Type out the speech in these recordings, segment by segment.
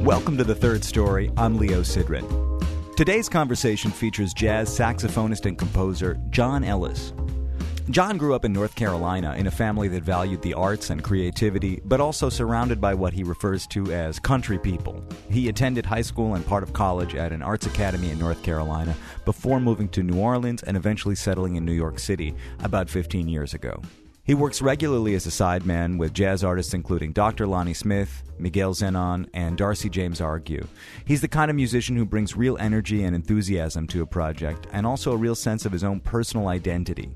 Welcome to The Third Story. I'm Leo Sidran. Today's conversation features jazz saxophonist and composer John Eliis. John grew up in North Carolina in a family that valued the arts and creativity, but also surrounded by what he refers to as country people. He attended high school and part of college at an arts academy in North Carolina before moving to New Orleans and eventually settling in New York City about 15 years ago. He works regularly as a sideman with jazz artists including Dr. Lonnie Smith, Miguel Zenon, and Darcie James-Argue. He's the kind of musician who brings real energy and enthusiasm to a project, and also a real sense of his own personal identity.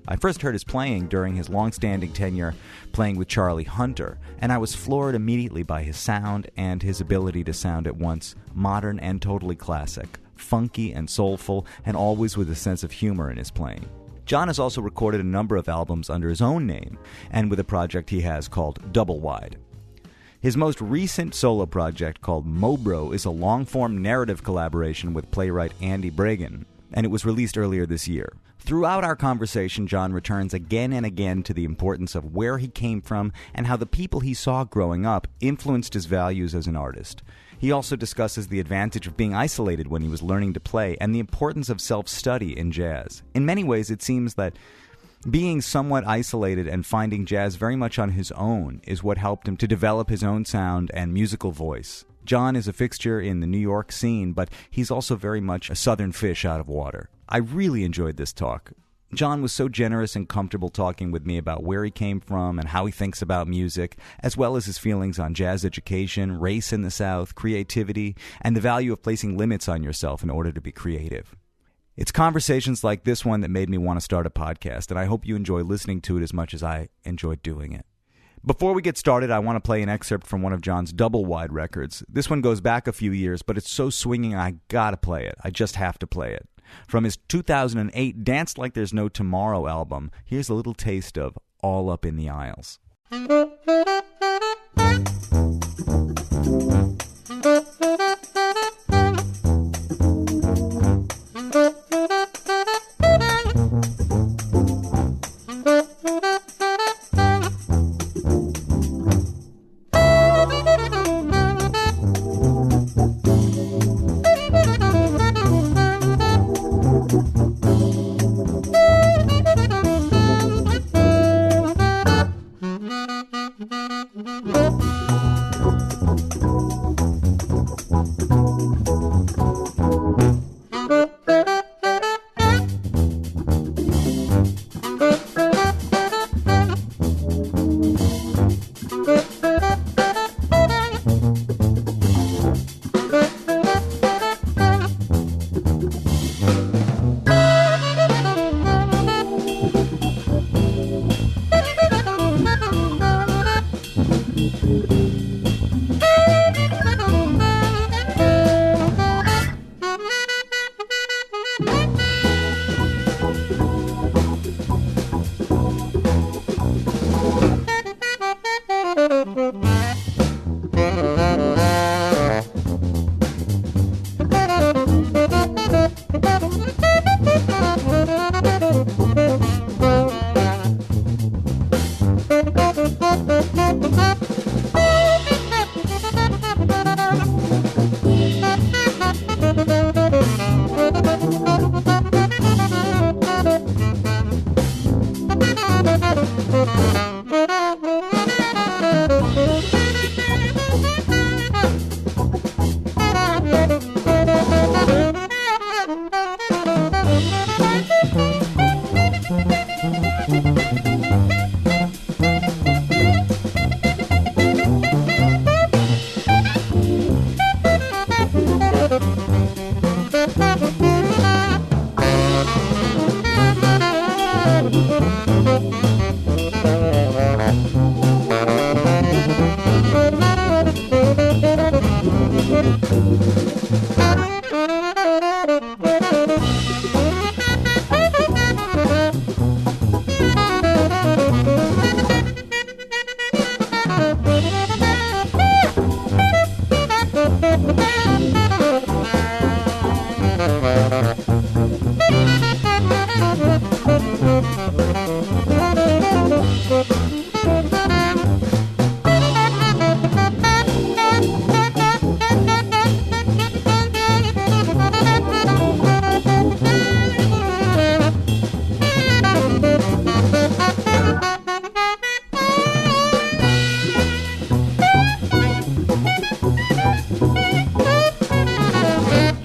I first heard his playing during his long-standing tenure playing with Charlie Hunter, and I was floored immediately by his sound and his ability to sound at once modern and totally classic, funky and soulful, and always with a sense of humor in his playing. John has also recorded a number of albums under his own name, and with a project he has called Double Wide. His most recent solo project, called MOBRO, is a long-form narrative collaboration with playwright Andy Bragen, and it was released earlier this year. Throughout our conversation, John returns again and again to the importance of where he came from and how the people he saw growing up influenced his values as an artist. He also discusses the advantage of being isolated when he was learning to play and the importance of self-study in jazz. In many ways, it seems that being somewhat isolated and finding jazz very much on his own is what helped him to develop his own sound and musical voice. John is a fixture in the New York scene, but he's also very much a southern fish out of water. I really enjoyed this talk. John was so generous and comfortable talking with me about where he came from and how he thinks about music, as well as his feelings on jazz education, race in the South, creativity, and the value of placing limits on yourself in order to be creative. It's conversations like this one that made me want to start a podcast, and I hope you enjoy listening to it as much as I enjoyed doing it. Before we get started, I want to play an excerpt from one of John's double-wide records. This one goes back a few years, but it's so swinging I gotta play it. I just have to play it. From his 2008 Dance Like There's No Tomorrow album, here's a little taste of All Up in the Aisles.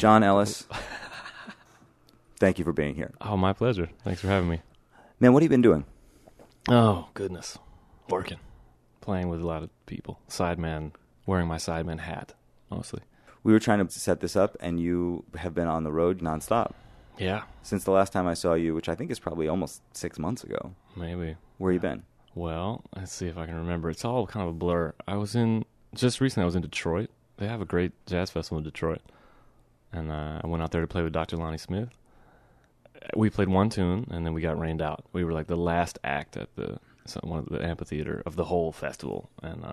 John Ellis, thank you for being here. Oh, my pleasure. Thanks for having me. Man, what have you been doing? Oh, goodness. Working. Playing with a lot of people. Sideman, wearing my sideman hat, mostly. We were trying to set this up, and you have been on the road nonstop. Yeah. Since the last time I saw you, which I think is probably almost 6 months ago. Maybe. Where you been? Well, let's see if I can remember. It's all kind of a blur. Just recently I was in Detroit. They have a great jazz festival in Detroit. And I went out there to play with Dr. Lonnie Smith. We played one tune, and then we got rained out. We were like the last act at one of the amphitheater of the whole festival, and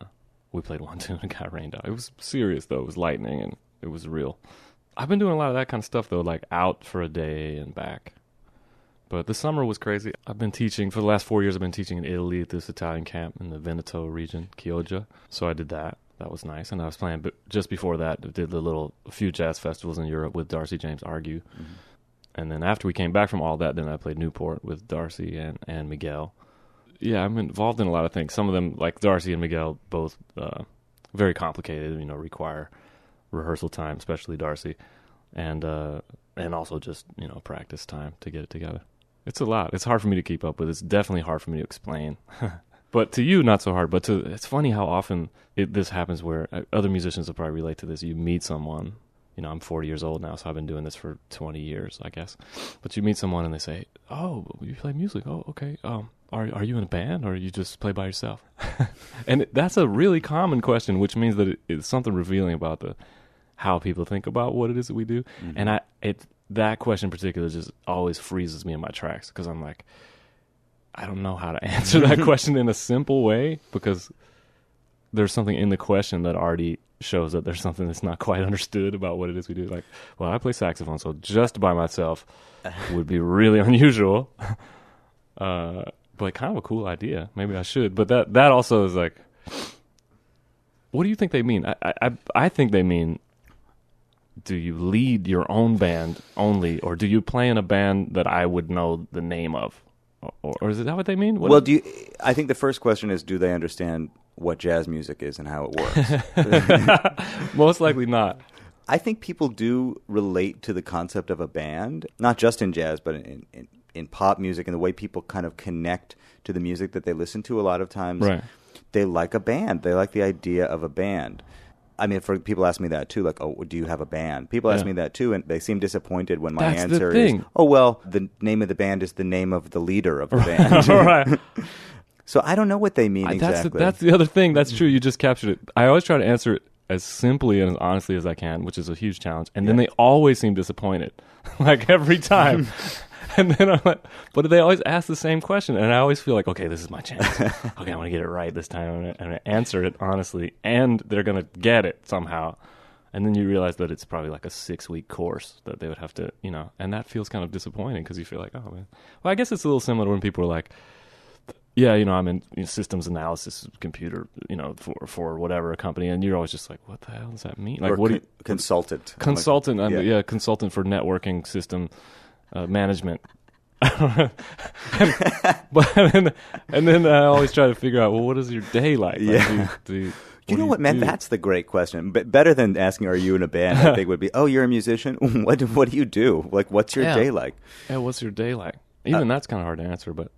we played one tune and got rained out. It was serious, though. It was lightning, and it was real. I've been doing a lot of that kind of stuff, though, like out for a day and back. But the summer was crazy. I've been teaching, for the last 4 years, I've been teaching in Italy at this Italian camp in the Veneto region, Chioggia. So I did that. That was nice. And I was playing, but just before that, I did a few jazz festivals in Europe with Darcie James-Argue. Mm-hmm. And then after we came back from all that, then I played Newport with Darcie and Miguel. Yeah, I'm involved in a lot of things. Some of them, like Darcie and Miguel, both very complicated, require rehearsal time, especially Darcie, and also just, practice time to get it together. It's a lot. It's hard for me to keep up with. It's definitely hard for me to explain. But to you, not so hard. But it's funny how often this happens where other musicians will probably relate to this. You meet someone, I'm 40 years old now, so I've been doing this for 20 years, I guess. But you meet someone and they say, "Oh, you play music? Oh, okay. Are you in a band or you just play by yourself?" And that's a really common question, which means that it's something revealing about how people think about what it is that we do. Mm-hmm. And that question in particular just always freezes me in my tracks, because I'm like, I don't know how to answer that question in a simple way, because there's something in the question that already shows that there's something that's not quite understood about what it is we do. Like, well, I play saxophone, so just by myself would be really unusual. But kind of a cool idea. Maybe I should. But that also is like, what do you think they mean? I think they mean, do you lead your own band only, or do you play in a band that I would know the name of? Or is that what they mean? I think the first question is, do they understand what jazz music is and how it works? Most likely not. I think people do relate to the concept of a band, not just in jazz, but in pop music, and the way people kind of connect to the music that they listen to. A lot of times, right. They like a band. They like the idea of a band. I mean, for people ask me that too, like, "Oh, do you have a band?" People ask me that too, and they seem disappointed when my answer is, "Oh, well, the name of the band is the name of the leader of the band." Right. So I don't know what they mean exactly. That's the other thing. That's true. You just captured it. I always try to answer it as simply and as honestly as I can, which is a huge challenge. And then they always seem disappointed, like every time. And then I'm like, but they always ask the same question, and I always feel like, okay, this is my chance. Okay, I'm going to get it right this time. I'm going to answer it honestly, and they're going to get it somehow. And then you realize that it's probably like a 6-week course that they would have to, and that feels kind of disappointing, because you feel like, oh, man. Well, I guess it's a little similar to when people are like, yeah, I'm in systems analysis, computer, for whatever a company, and you're always just like, what the hell does that mean? Like, or consultant. Consultant, consultant for networking system management. And then I always try to figure out, well, what is your day like? Yeah. You know what, man? That's the great question. But better than asking, "Are you in a band?" I think would be, "Oh, you're a musician. What do you do? Like, what's your day like?" Yeah, what's your day like? Even that's kind of hard to answer. But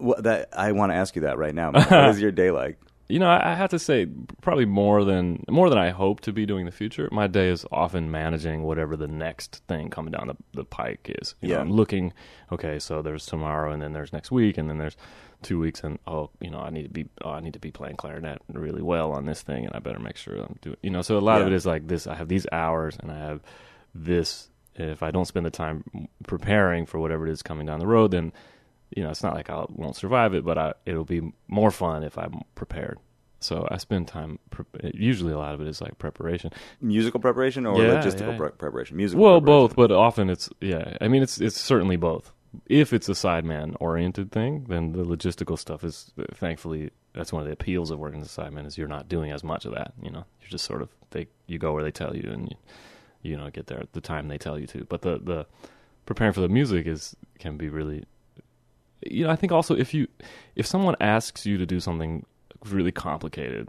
I want to ask you that right now. Man. What is your day like? I have to say, probably more than I hope to be doing in the future. My day is often managing whatever the next thing coming down the pike is. I'm looking, okay, so there's tomorrow, and then there's next week, and then there's 2 weeks, and I need to be playing clarinet really well on this thing, and I better make sure I'm doing. So a lot of it is like this. I have these hours, and I have this. If I don't spend the time preparing for whatever it is coming down the road, then it's not like I won't survive it, but it'll be more fun if I'm prepared. So I spend time. Usually, a lot of it is like preparation, musical preparation, or logistical preparation. Musical. Well, preparation. both, but often it's I mean, it's certainly both. If it's a sideman oriented thing, then the logistical stuff is thankfully that's one of the appeals of working as a sideman is you're not doing as much of that. You're just sort of you go where they tell you, and you get there at the time they tell you to. But the preparing for the music can be really. I think also if someone asks you to do something really complicated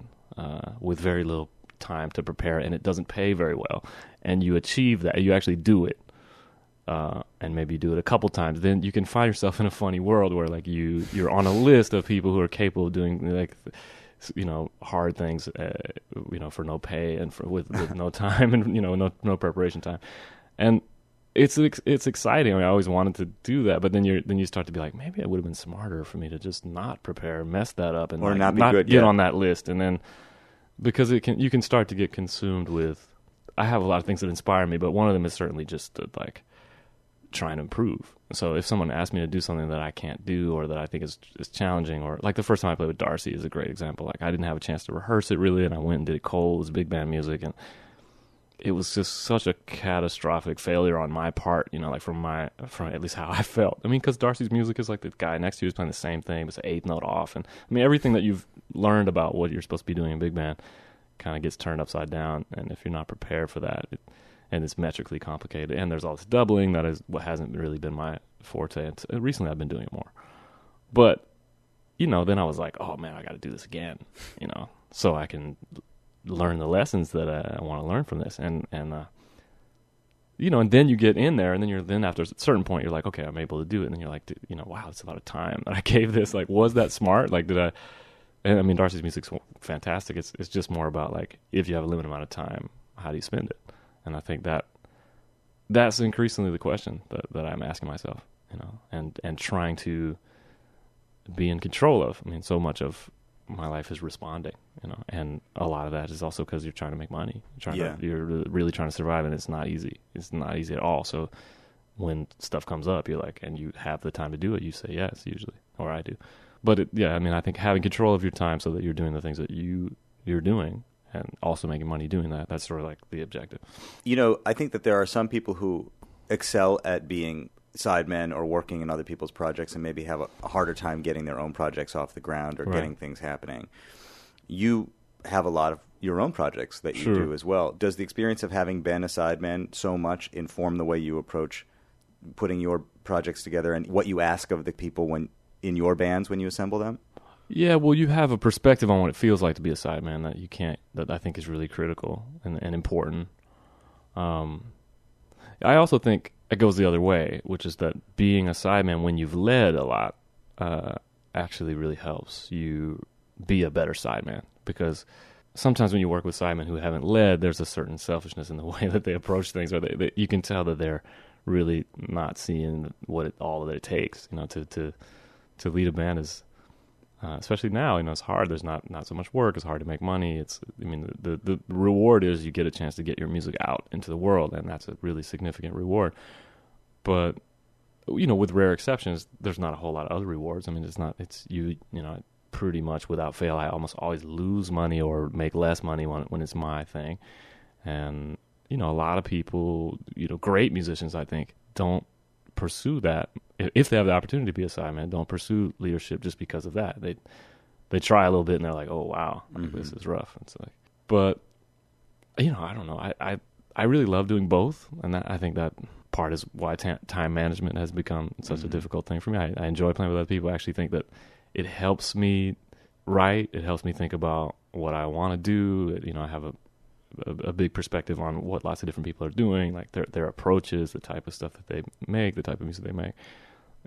with very little time to prepare, and it doesn't pay very well, and you achieve that, you actually do it, and maybe do it a couple times, then you can find yourself in a funny world where like you're on a list of people who are capable of doing like, you know, hard things, you know, for no pay and with no time and, you know, no preparation time. And it's exciting. I mean, I always wanted to do that, but then you start to be like, maybe it would have been smarter for me to just not prepare, mess that up, and or like, not get yet on that list. And then because you can start to get consumed with. I have a lot of things that inspire me, but one of them is certainly just to like try and improve. So if someone asks me to do something that I can't do or that I think is challenging, or like the first time I played with Darcie is a great example. Like I didn't have a chance to rehearse it really, and I went and did it cold. It was big band music, and it was just such a catastrophic failure on my part, you know, like from at least how I felt. I mean, because Darcie's music is like the guy next to you is playing the same thing, it's an eighth note off. And I mean, everything that you've learned about what you're supposed to be doing in big band kind of gets turned upside down. And if you're not prepared for that, and it's metrically complicated, and there's all this doubling, that is what hasn't really been my forte. And recently I've been doing it more. But, you know, then I was like, oh man, I got to do this again, you know, so I can learn the lessons that I want to learn from this, and you know, and then you get in there, and then after a certain point, you're like, okay, I'm able to do it, and then you're like, you know, wow, it's a lot of time that I gave this. Like, was that smart? Like, did I? And I mean, Darcie's music's fantastic. It's just more about like, if you have a limited amount of time, how do you spend it? And I think that's increasingly the question that I'm asking myself, you know, and trying to be in control of. I mean, so much of my life is responding, you know, and a lot of that is also because you're trying to make money, you're really trying to survive, and it's not easy at all. So when stuff comes up, you're like, and you have the time to do it, you say yes usually, or I do. But I mean, I think having control of your time so that you're doing the things that you're doing and also making money doing that's sort of like the objective. You know, I think that there are some people who excel at being sidemen or working in other people's projects and maybe have a harder time getting their own projects off the ground or getting things happening. You have a lot of your own projects that you do as well. Does the experience of having been a sideman so much inform the way you approach putting your projects together and what you ask of the people when in your bands when you assemble them? Yeah, well, you have a perspective on what it feels like to be a sideman that I think is really critical and important. I also think it goes the other way, which is that being a sideman when you've led a lot actually really helps you be a better sideman, because sometimes when you work with sidemen who haven't led, there's a certain selfishness in the way that they approach things, or you can tell that they're really not seeing all that it takes, you know, to lead a band is, especially now, you know, it's hard. There's not so much work. It's hard to make money. The reward is you get a chance to get your music out into the world, and that's a really significant reward. But, you know, with rare exceptions, there's not a whole lot of other rewards. I mean, you know, pretty much without fail, I almost always lose money or make less money when it's my thing. And, you know, a lot of people, you know, great musicians, I think, don't pursue that. If they have the opportunity to be a sideman, don't pursue leadership just because of that. They try a little bit and they're like, oh wow, this is rough. It's like, but you know, I don't know. I really love doing both, and I think that part is why time management has become such a difficult thing for me. I enjoy playing with other people. I actually think that it helps me write. It helps me think about what I want to do. You know, I have a big perspective on what lots of different people are doing, like their approaches, the type of stuff that they make, the type of music they make.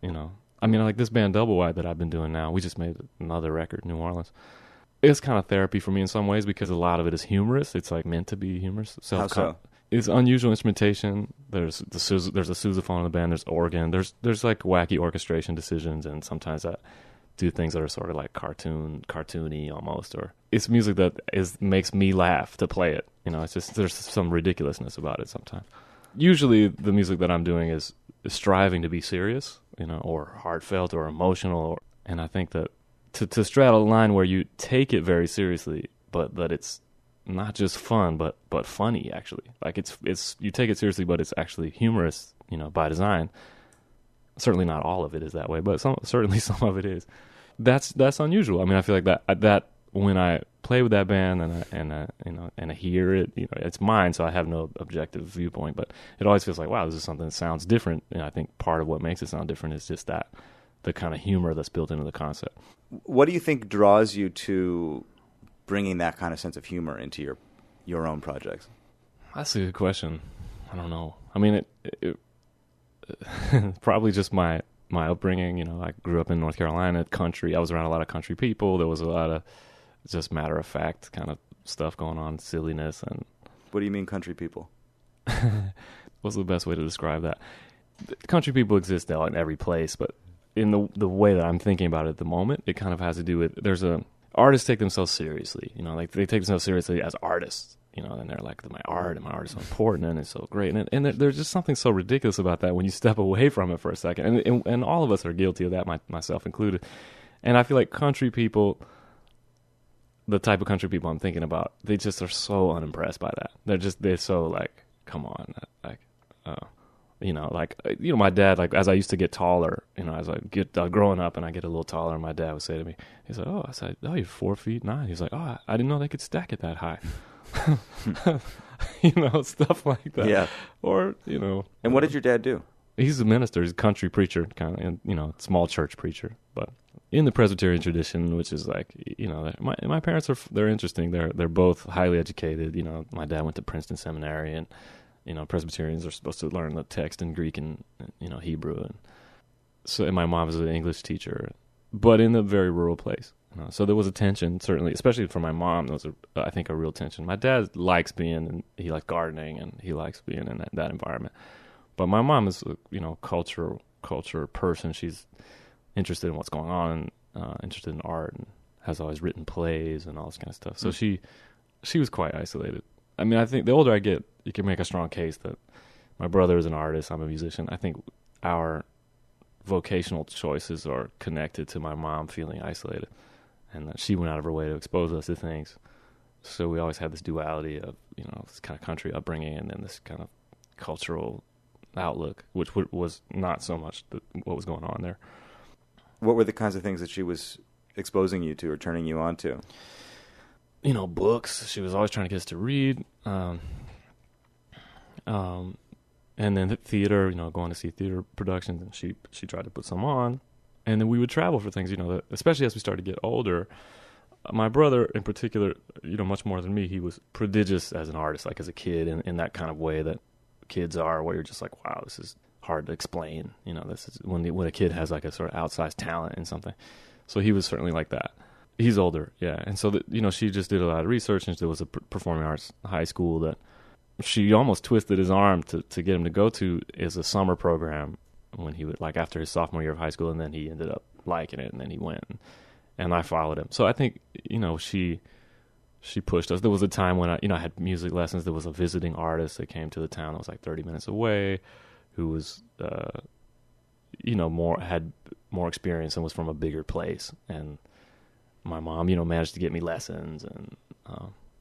You know, I mean, like this band Double Wide that I've been doing now, we just made another record, New Orleans. It's kind of therapy for me in some ways because a lot of it is humorous. It's like meant to be humorous. How so? It's unusual instrumentation. There's a sousaphone in the band. There's organ. There's like wacky orchestration decisions, and sometimes I do things that are sort of like cartoony almost, or it's music that makes me laugh to play it. You know, it's just there's some ridiculousness about it sometimes. Usually, the music that I'm doing is striving to be serious, you know, or heartfelt or emotional, and I think that to straddle a line where you take it very seriously, but that it's not just fun, but funny actually. Like it's you take it seriously, but it's actually humorous, you know, by design. Certainly not all of it is that way, but certainly some of it is. That's unusual. I mean, I feel like that when I play with that band and I hear it, you know, it's mine, so I have no objective viewpoint. But it always feels like, wow, this is something that sounds different. And I think part of what makes it sound different is just the kind of humor that's built into the concept. What do you think draws you to bringing that kind of sense of humor into your own projects? That's a good question. I don't know. I mean, Probably just my upbringing. I grew up in North Carolina, country. I was around a lot of country people. There was a lot of just matter of fact kind of stuff going on, silliness. And what do you mean, country people? What's the best way to describe that? Country people exist now in every place, but in the way that I'm thinking about it at the moment, it kind of has to do with artists take themselves seriously. Like they take themselves seriously as artists. And they're like, my art is so important and it's so great. And there's just something so ridiculous about that when you step away from it for a second. And all of us are guilty of that, myself included. And I feel like country people, the type of country people I'm thinking about, they just are so unimpressed by that. They're so like, come on. Like, my dad, like, as I used to get taller, as I get growing up and I get a little taller, my dad would say to me, he's like, I said, you're 4'9". He's like, I didn't know they could stack it that high. Stuff like that. Yeah. Or, And what did your dad do? He's a minister. He's a country preacher, kind of, and, small church preacher. But in the Presbyterian tradition, which is like, my parents they're interesting. They're both highly educated. My dad went to Princeton Seminary, and, Presbyterians are supposed to learn the text in Greek and Hebrew. And my mom was an English teacher, but in a very rural place. So there was a tension, certainly, especially for my mom. There was, I think, a real tension. My dad likes he likes gardening, and he likes being in that environment. But my mom is, culture person. She's interested in what's going on, interested in art, and has always written plays and all this kind of stuff. So she was quite isolated. I mean, I think the older I get, you can make a strong case that my brother is an artist, I'm a musician. I think our vocational choices are connected to my mom feeling isolated. And that she went out of her way to expose us to things. So we always had this duality of, this kind of country upbringing and then this kind of cultural outlook, which was not so much what was going on there. What were the kinds of things that she was exposing you to or turning you on to? Books. She was always trying to get us to read. And then the theater, going to see theater productions, and she tried to put some on. And then we would travel for things, especially as we started to get older. My brother, in particular, much more than me, he was prodigious as an artist, like as a kid, in that kind of way that kids are, where you're just like, wow, this is hard to explain. This is when a kid has like a sort of outsized talent in something. So he was certainly like that. He's older, yeah. And so, she just did a lot of research, and there was a performing arts high school that she almost twisted his arm to get him to go to as a summer program when he would, like, after his sophomore year of high school, and then he ended up liking it, and then he went, and I followed him. So I think, she pushed us. There was a time when I had music lessons. There was a visiting artist that came to the town that was like 30 minutes away, who was, had more experience and was from a bigger place. And my mom, managed to get me lessons, and,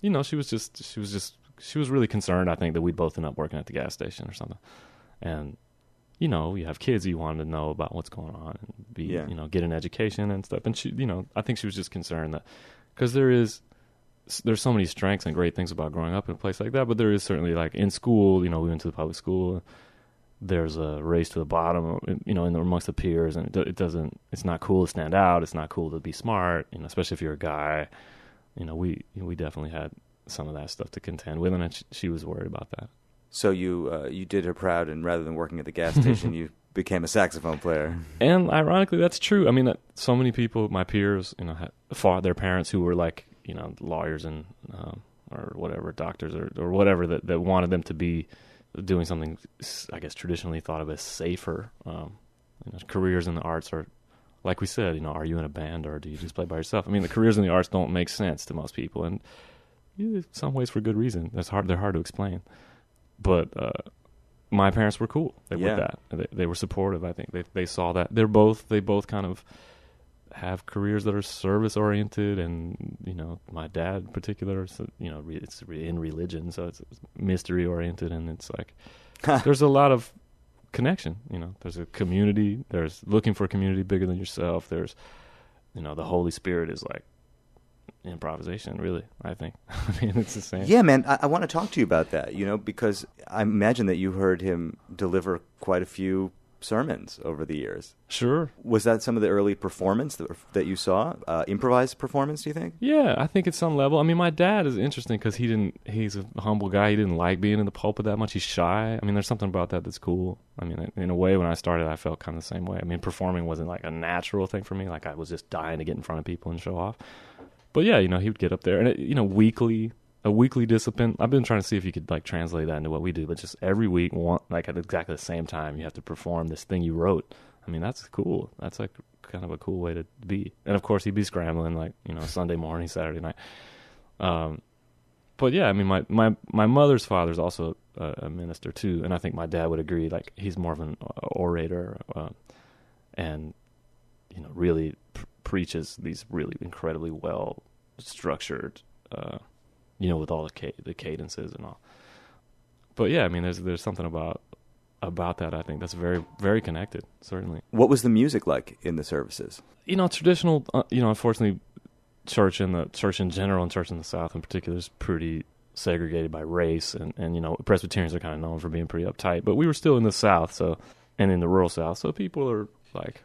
she was really concerned, I think, that we'd both end up working at the gas station or something. And, you have kids, you wanted to know about what's going on and be, get an education and stuff. And she, I think she was just concerned that, because there's so many strengths and great things about growing up in a place like that, but there is certainly, like, in school, we went to the public school, there's a race to the bottom, amongst the peers, and it's not cool to stand out, it's not cool to be smart, especially if you're a guy. We definitely had some of that stuff to contend with, and she was worried about that. So you did her proud, and rather than working at the gas station, you became a saxophone player. And ironically, that's true. I mean, so many people, my peers, had fought their parents who were like, lawyers and or whatever, doctors or whatever, that wanted them to be doing something, I guess, traditionally thought of as safer. Careers in the arts are, like we said, are you in a band or do you just play by yourself? I mean, the careers in the arts don't make sense to most people, and in some ways for good reason. They're hard to explain. But my parents were cool. With that. They were supportive. I think they saw that. They both kind of have careers that are service oriented, and my dad in particular, it's in religion, so it's mystery oriented, and it's like there's a lot of connection. There's a community. There's looking for a community bigger than yourself. There's the Holy Spirit is like improvisation, really, I think. I mean, it's the same. Yeah, man, I want to talk to you about that, because I imagine that you heard him deliver quite a few sermons over the years. Sure. Was that some of the early performance that you saw? Improvised performance, do you think? Yeah, I think at some level. I mean, my dad is interesting because he's a humble guy. He didn't like being in the pulpit that much. He's shy. I mean, there's something about that that's cool. I mean, in a way, when I started, I felt kind of the same way. I mean, performing wasn't like a natural thing for me. Like, I was just dying to get in front of people and show off. But yeah, he would get up there. And, a weekly discipline. I've been trying to see if you could like translate that into what we do, but just every week, like at exactly the same time, you have to perform this thing you wrote. I mean, that's cool. That's like kind of a cool way to be. And of course, he'd be scrambling like Sunday morning, Saturday night. But yeah, I mean, my mother's father's also a minister too, and I think my dad would agree. Like, he's more of an orator, and really preaches these really incredibly well structured. With all the cadences and all. But yeah, I mean, there's something about that, I think, that's very, very connected, certainly. What was the music like in the services? Traditional, unfortunately, church in general and church in the South in particular is pretty segregated by race, and Presbyterians are kind of known for being pretty uptight, but we were still in the South, and in the rural South, so people are like,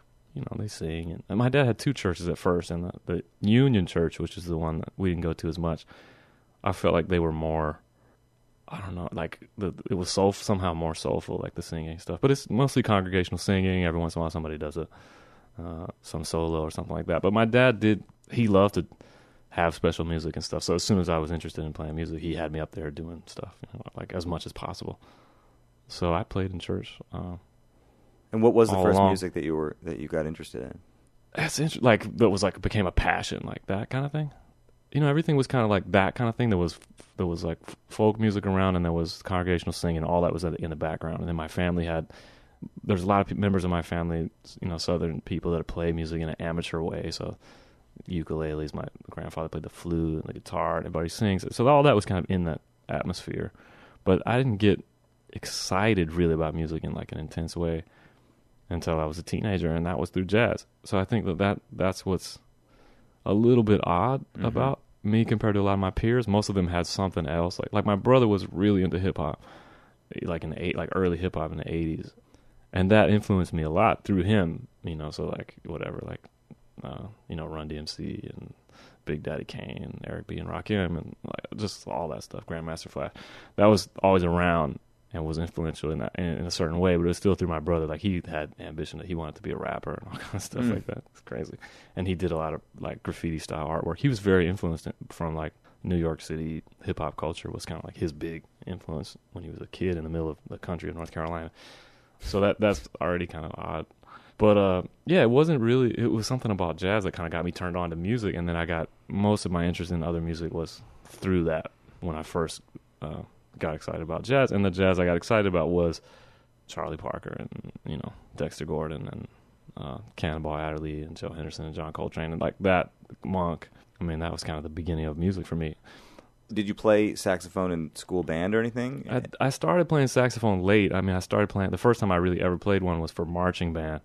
they sing. And my dad had two churches at first, and the Union Church, which is the one that we didn't go to as much, I felt like they were more, I don't know, like it was somehow more soulful, like the singing stuff. But it's mostly congregational singing. Every once in a while somebody does some solo or something like that. But my dad he loved to have special music and stuff. So as soon as I was interested in playing music, he had me up there doing stuff, like as much as possible. So I played in church. And what was the first music that you got interested in? That's interesting. Like, that was like became a passion, like that kind of thing. Everything was kind of like that kind of thing. There was like folk music around, and there was congregational singing. All that was in the background. And then my family there's a lot of members of my family, Southern people that play music in an amateur way. So ukuleles, my grandfather played the flute and the guitar, and everybody sings. So all that was kind of in that atmosphere. But I didn't get excited really about music in like an intense way until I was a teenager, and that was through jazz. So I think that's what's a little bit odd about me compared to a lot of my peers. Most of them had something else. Like my brother was really into hip hop, like early hip hop in the 80s, and that influenced me a lot through him. So like whatever, like Run DMC and Big Daddy Kane and Eric B and Rakim and like just all that stuff. Grandmaster Flash, that was always around and was influential in that in a certain way, but it was still through my brother. Like, he had ambition that he wanted to be a rapper and all kind of stuff like that. It's crazy. And he did a lot of like graffiti style artwork. He was very influenced from like New York City hip hop culture. Was kind of like his big influence when he was a kid in the middle of the country of North Carolina. So that's already kind of odd. But yeah, it was something about jazz that kind of got me turned on to music, and then I got most of my interest in other music was through that when I first got excited about jazz. And the jazz I got excited about was Charlie Parker and Dexter Gordon and Cannonball Adderley and Joe Henderson and John Coltrane and like that, Monk. I mean, that was kind of the beginning of music for me. Did you play saxophone in school band or anything? I started playing saxophone late. I mean, I started playing, the first time I really ever played one was for marching band.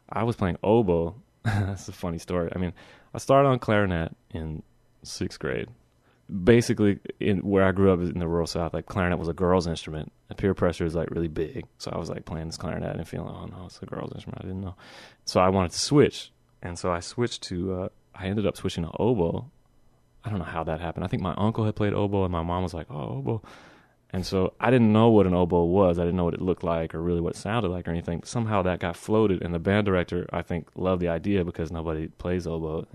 I was playing oboe. That's a funny story. I mean, I started on clarinet in 6th grade. Basically, where I grew up in the rural South, like clarinet was a girl's instrument, and peer pressure is like really big. So I was like playing this clarinet and feeling, oh no, it's a girl's instrument. I didn't know. So I wanted to switch, and so I switched to. I ended up switching to oboe. I don't know how that happened. I think my uncle had played oboe, and my mom was like, "Oh, oboe," and so I didn't know what an oboe was. I didn't know what it looked like or really what it sounded like or anything. But somehow that got floated, and the band director, I think, loved the idea because nobody plays oboe,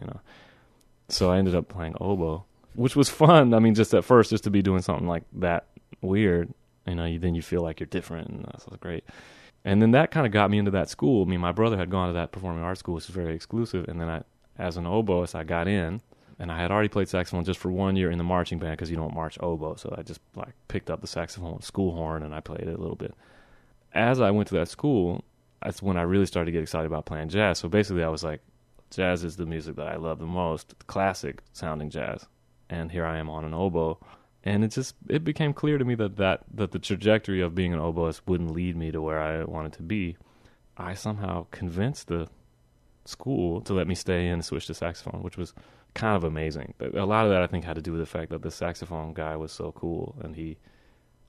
So I ended up playing oboe, which was fun. I mean, just at first, just to be doing something like that weird, then you feel like you're different, and that was great. And then that kind of got me into that school. I mean, my brother had gone to that performing arts school, which is very exclusive, and then as an oboist, I got in, and I had already played saxophone just for 1 year in the marching band because you don't march oboe, so I just like picked up the saxophone school horn, and I played it a little bit. As I went to that school, that's when I really started to get excited about playing jazz. So basically, I was like, jazz is the music that I love the most, classic sounding jazz. And here I am on an oboe, and it became clear to me that the trajectory of being an oboist wouldn't lead me to where I wanted to be. I somehow convinced the school to let me stay in and switch to saxophone, which was kind of amazing. A lot of that, I think, had to do with the fact that the saxophone guy was so cool, and he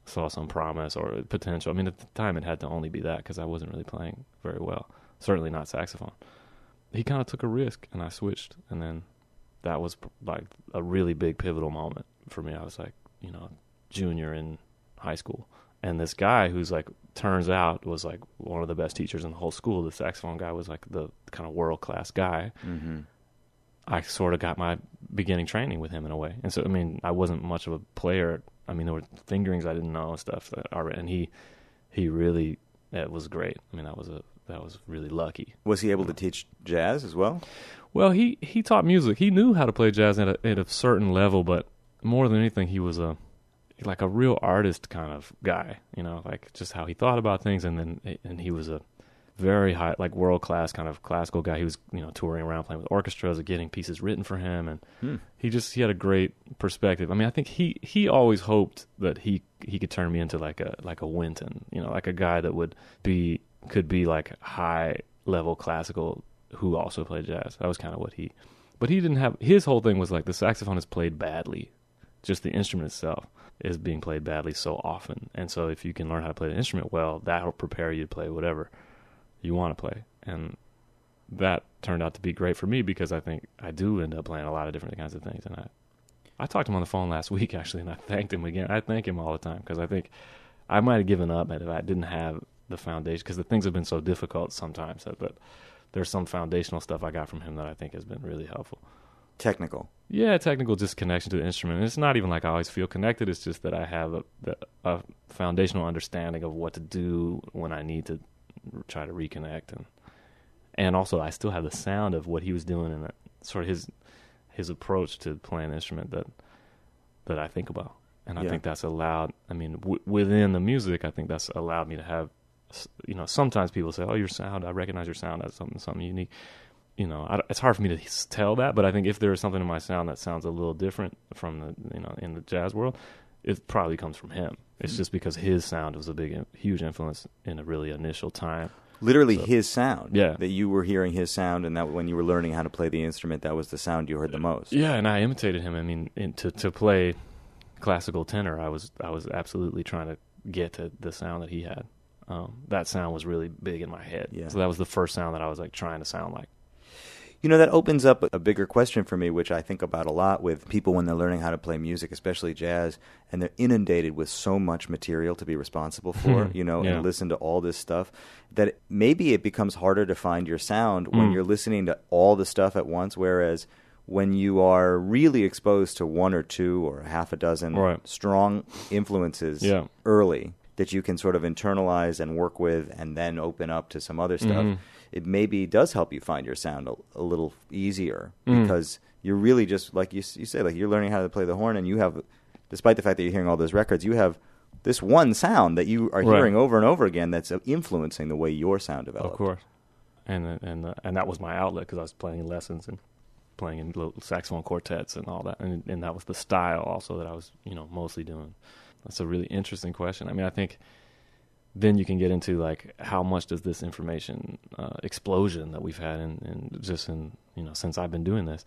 saw some promise or potential. I mean, at the time it had to only be that because I wasn't really playing very well. Certainly not saxophone. He kind of took a risk, and I switched, and then that was like a really big pivotal moment for me. I was like, junior in high school, and this guy who's like, turns out was like one of the best teachers in the whole school. The saxophone guy was like the kind of world-class guy. Mm-hmm. I sort of got my beginning training with him in a way. And so, I mean, I wasn't much of a player. I mean, there were fingerings I didn't know and stuff. And he really, it was great. I mean, that was really lucky. Was he able to teach jazz as well? Well, he taught music. He knew how to play jazz at a certain level, but more than anything, he was a real artist kind of guy, like just how he thought about things. And he was a very high, like world-class kind of classical guy. He was, touring around playing with orchestras and getting pieces written for him. And he had a great perspective. I mean, I think he always hoped that he could turn me into like a Wynton, like a guy that could be like high-level classical who also played jazz. That was kind of but he didn't have, his whole thing was like the saxophone is played badly. Just the instrument itself is being played badly so often. And so if you can learn how to play the instrument well, that'll prepare you to play whatever you want to play. And that turned out to be great for me because I think I do end up playing a lot of different kinds of things. And I talked to him on the phone last week, actually, and I thanked him again. I thank him all the time because I think I might have given up if I didn't have the foundation, because the things have been so difficult sometimes. But there's some foundational stuff I got from him that I think has been really helpful. Technical. Yeah, technical, just connection to the instrument. And it's not even like I always feel connected. It's just that I have a foundational understanding of what to do when I need to try to reconnect. And also I still have the sound of what he was doing and sort of his approach to playing the instrument that I think about. And I think that's allowed, I mean, within the music, I think that's allowed me to have, sometimes people say, oh, your sound, I recognize your sound as something unique. It's hard for me to tell that, but I think if there is something in my sound that sounds a little different from the, in the jazz world, it probably comes from him. It's just because his sound was a huge influence in a really initial time. Literally his sound. Yeah. That you were hearing his sound, and that when you were learning how to play the instrument, that was the sound you heard the most. Yeah, and I imitated him. I mean, to play classical tenor, I was absolutely trying to get to the sound that he had. That sound was really big in my head. Yeah. So that was the first sound that I was like trying to sound like. That opens up a bigger question for me, which I think about a lot with people when they're learning how to play music, especially jazz, and they're inundated with so much material to be responsible for, and listen to all this stuff, that maybe it becomes harder to find your sound when you're listening to all the stuff at once, whereas when you are really exposed to one or two or half a dozen strong influences early that you can sort of internalize and work with and then open up to some other stuff, it maybe does help you find your sound a little easier because you're really just, like you say, like you're learning how to play the horn, and you have, despite the fact that you're hearing all those records, you have this one sound that you are hearing over and over again that's influencing the way your sound develops. Of course. And that was my outlet because I was playing in lessons and playing in little saxophone quartets and all that. And that was the style also that I was, mostly doing. That's a really interesting question. I mean, I think then you can get into like how much does this information explosion that we've had in since I've been doing this,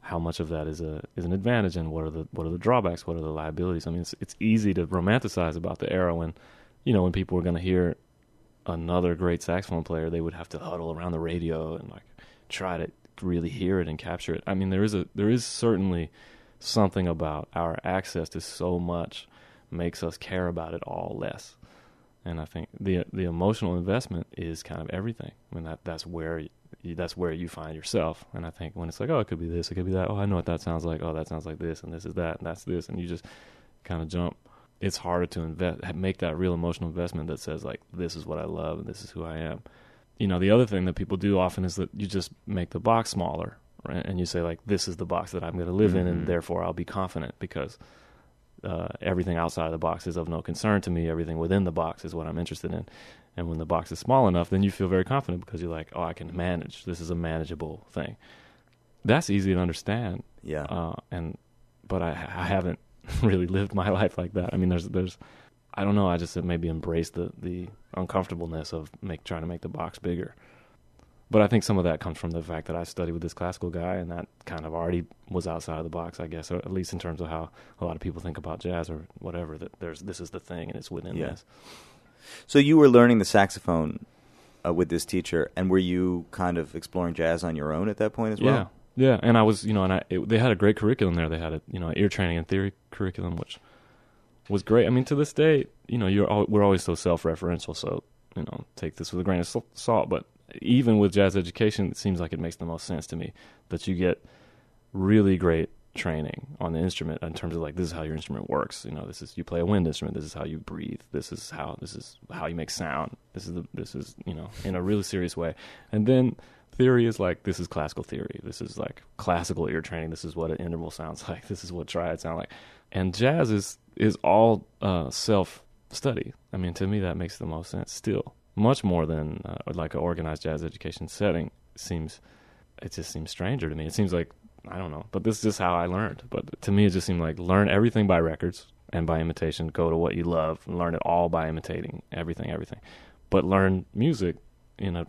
how much of that is an advantage, and what are the drawbacks, what are the liabilities? I mean, it's easy to romanticize about the era when people were going to hear another great saxophone player, they would have to huddle around the radio and like try to really hear it and capture it. I mean, there is certainly something about our access to so much makes us care about it all less. And I think the emotional investment is kind of everything. I mean, that's where you find yourself. And I think when it's like, oh, it could be this, it could be that. Oh, I know what that sounds like. Oh, that sounds like this, and this is that, and that's this, and you just kind of jump. It's harder to make that real emotional investment that says like, this is what I love and this is who I am. The other thing that people do often is that you just make the box smaller, right? And you say like, this is the box that I'm going to live in, and therefore I'll be confident because everything outside of the box is of no concern to me. Everything within the box is what I'm interested in. And when the box is small enough, then you feel very confident because you're like, oh, I can manage. This is a manageable thing. That's easy to understand. Yeah. But I haven't really lived my life like that. I mean, there's I don't know. I just maybe embrace the uncomfortableness of trying to make the box bigger. But I think some of that comes from the fact that I studied with this classical guy, and that kind of already was outside of the box, I guess, or at least in terms of how a lot of people think about jazz or whatever, that this is the thing and it's within this. So you were learning the saxophone with this teacher, and were you kind of exploring jazz on your own at that point as well? Yeah, and I was, they had a great curriculum there. They had ear training and theory curriculum, which was great. I mean, to this day, we're always so self-referential, so, take this with a grain of salt, but even with jazz education, it seems like it makes the most sense to me that you get really great training on the instrument in terms of like, this is how your instrument works. You play a wind instrument. This is how you breathe. This is how you make sound. This is in a really serious way. And then theory is like, this is classical theory. This is like classical ear training. This is what an interval sounds like. This is what triads sound like. And jazz is all self-study. I mean, to me, that makes the most sense still. Much more than like an organized jazz education setting. It just seems stranger to me. It seems like, I don't know, but this is just how I learned. But to me, it just seemed like learn everything by records and by imitation. Go to what you love, and learn it all by imitating everything. But learn music in a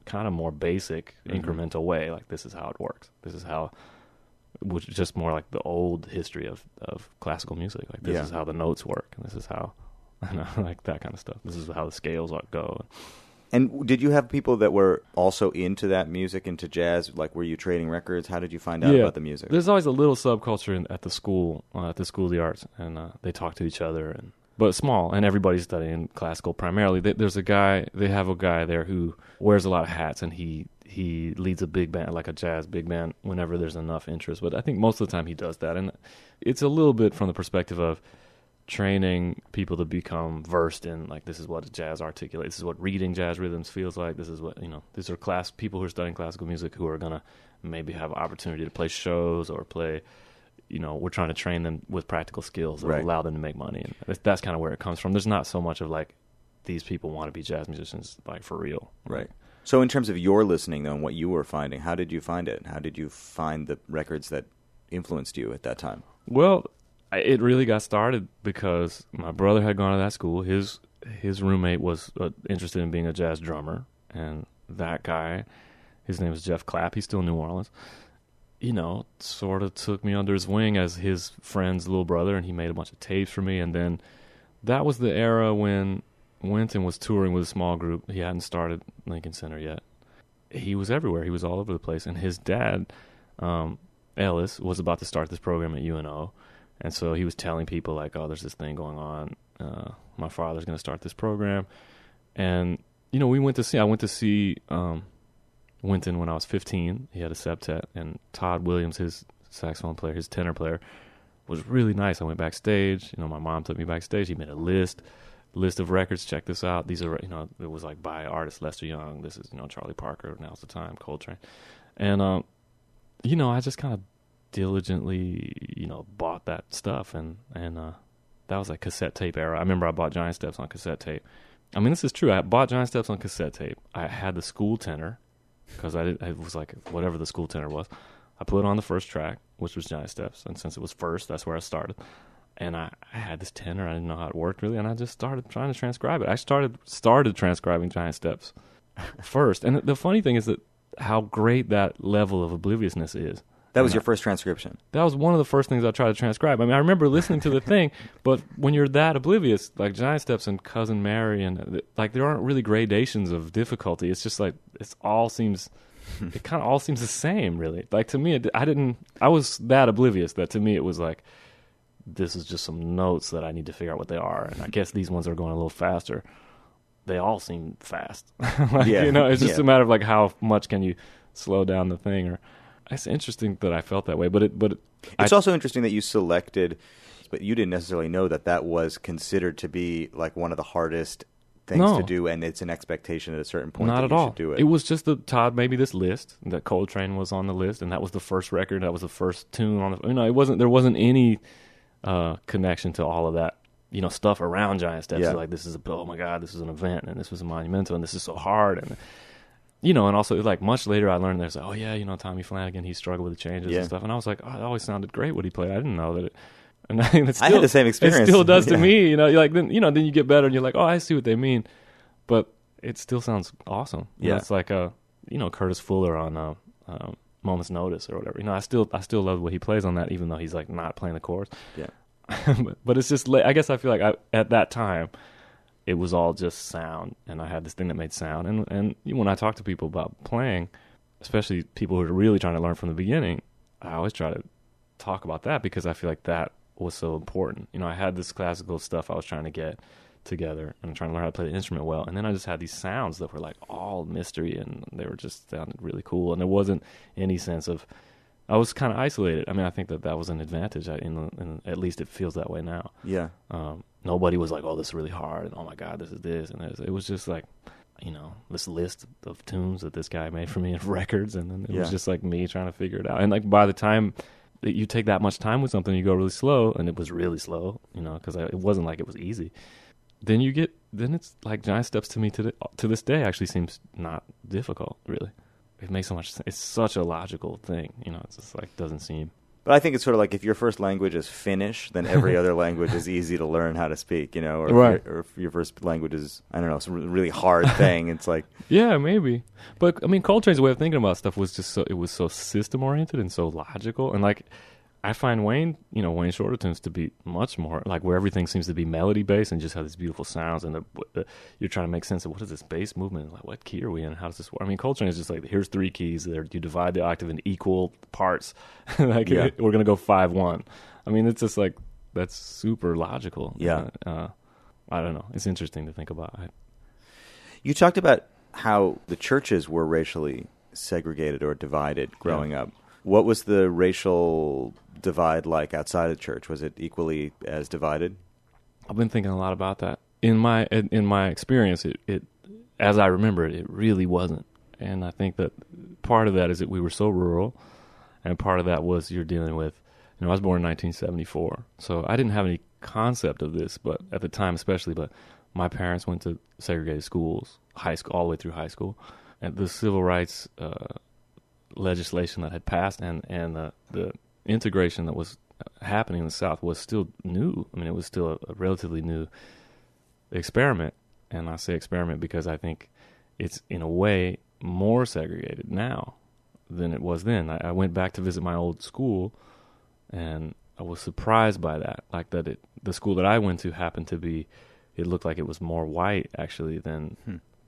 kind of more basic, incremental way. Like, this is how it works. This is how, which is just more like the old history of classical music. Like, this is how the notes work, and this is how. Like that kind of stuff. This is how the scales go. And did you have people that were also into that music, into jazz? Like, were you trading records? How did you find out about the music? There's always a little subculture at the school of the arts, and they talk to each other, but small, and everybody's studying classical primarily. They have a guy there who wears a lot of hats, and he leads a big band, like a jazz big band, whenever there's enough interest. But I think most of the time he does that, and it's a little bit from the perspective of training people to become versed in, like, this is what jazz articulates, this is what reading jazz rhythms feels like, this is what, these are people who are studying classical music who are going to maybe have opportunity to play shows or play, we're trying to train them with practical skills that will allow them to make money. And that's kind of where it comes from. There's not so much of, like, these people want to be jazz musicians, like, for real. Right. So in terms of your listening, though, and what you were finding, how did you find it? How did you find the records that influenced you at that time? Well, it really got started because my brother had gone to that school. His roommate was interested in being a jazz drummer, and that guy, his name is Jeff Clapp. He's still in New Orleans. Sort of took me under his wing as his friend's little brother, and he made a bunch of tapes for me. And then that was the era when Wynton was touring with a small group. He hadn't started Lincoln Center yet. He was everywhere. He was all over the place. And his dad, Ellis, was about to start this program at UNO. And so he was telling people, like, oh, there's this thing going on. My father's going to start this program. And, I went to see Wynton when I was 15. He had a septet. And Todd Williams, his saxophone player, his tenor player, was really nice. I went backstage. My mom took me backstage. He made a list of records. Check this out. These are, it was like by artist Lester Young. This is, Charlie Parker, Now's the Time, Coltrane. And, I just kind of diligently, bought that stuff, and that was like cassette tape era. I remember I bought Giant Steps on cassette tape. I mean, this is true. I bought Giant Steps on cassette tape. I had the school tenor because it was like whatever the school tenor was. I put on the first track, which was Giant Steps, and since it was first, that's where I started. And I had this tenor. I didn't know how it worked really, and I just started trying to transcribe it. I started transcribing Giant Steps first, and the funny thing is that how great that level of obliviousness is. That was your first transcription? That was one of the first things I tried to transcribe. I mean, I remember listening to the thing, but when you're that oblivious, like Giant Steps and Cousin Mary, and like there aren't really gradations of difficulty. It's just like it kind of all seems the same, really. Like to me, I was that oblivious that to me it was like, this is just some notes that I need to figure out what they are, and I guess these ones are going a little faster. They all seem fast. It's just a matter of like how much can you slow down the thing or. It's interesting that I felt that way, but it's also interesting that you selected, but you didn't necessarily know that was considered to be like one of the hardest things to do, and it's an expectation at a certain point not that at all. Should do it. It was just that Todd made me this list that Coltrane was on the list, and that was the first record, that was the first tune on the. There wasn't any connection to all of that, stuff around Giant Steps. Like this is oh my God, this is an event, and this was a monumental, and this is so hard, and. And also, like, much later I learned there's, Tommy Flanagan, he struggled with the changes and stuff. And I was like, oh, it always sounded great what he played. I didn't know that it... And I had the same experience. It still does to me, You're like, then you get better and you're like, oh, I see what they mean. But it still sounds awesome. It's like, Curtis Fuller on Moment's Notice or whatever. I still love what he plays on that, even though he's like not playing the chords. Yeah. But it's just, I guess I feel like at that time, it was all just sound, and I had this thing that made sound. And when I talk to people about playing, especially people who are really trying to learn from the beginning, I always try to talk about that because I feel like that was so important. I had this classical stuff I was trying to get together and trying to learn how to play the instrument well, and then I just had these sounds that were like all mystery, and they were just sounded really cool, and there wasn't any sense of, I was kind of isolated. I think that was an advantage, at least it feels that way now. Yeah. Nobody was like, oh, this is really hard, and oh my God, this is this, and this. It was just like, this list of tunes that this guy made for me and records, and then it was just like me trying to figure it out. And like by the time that you take that much time with something, you go really slow, and it was really slow, because it wasn't like it was easy. Then it's like giant steps to me to this day actually seems not difficult, really. It makes so much sense. It's such a logical thing, it's just like doesn't seem. But I think it's sort of like if your first language is Finnish, then every other language is easy to learn how to speak, or, right. or if your first language is, I don't know, some really hard thing, it's like. Yeah, maybe. But Coltrane's way of thinking about stuff was just it was so system oriented and so logical, and like I find Wayne Shorter tunes to be much more like where everything seems to be melody based and just have these beautiful sounds, and you're trying to make sense of what is this bass movement, like what key are we in, how does this work? Coltrane is just like, here's 3 keys there, you divide the octave into equal parts, we're gonna go 5-1. It's just like that's super logical. Yeah. I don't know. It's interesting to think about. You talked about how the churches were racially segregated or divided growing up. What was the racial divide like outside of church? Was it equally as divided? I've been thinking a lot about that. In my experience, it as I remember it really wasn't. And I think that part of that is that we were so rural, and part of that was you're dealing with, I was born in 1974, so I didn't have any concept of this, but at the time especially, but my parents went to segregated schools, high school, all the way through high school, and the civil rights legislation that had passed and the integration that was happening in the South was still new. It was still a relatively new experiment, and I say experiment because I think it's in a way more segregated now than it was then. I went back to visit my old school, and I was surprised by that. Like that, the school that I went to happened to be, it looked like it was more white actually than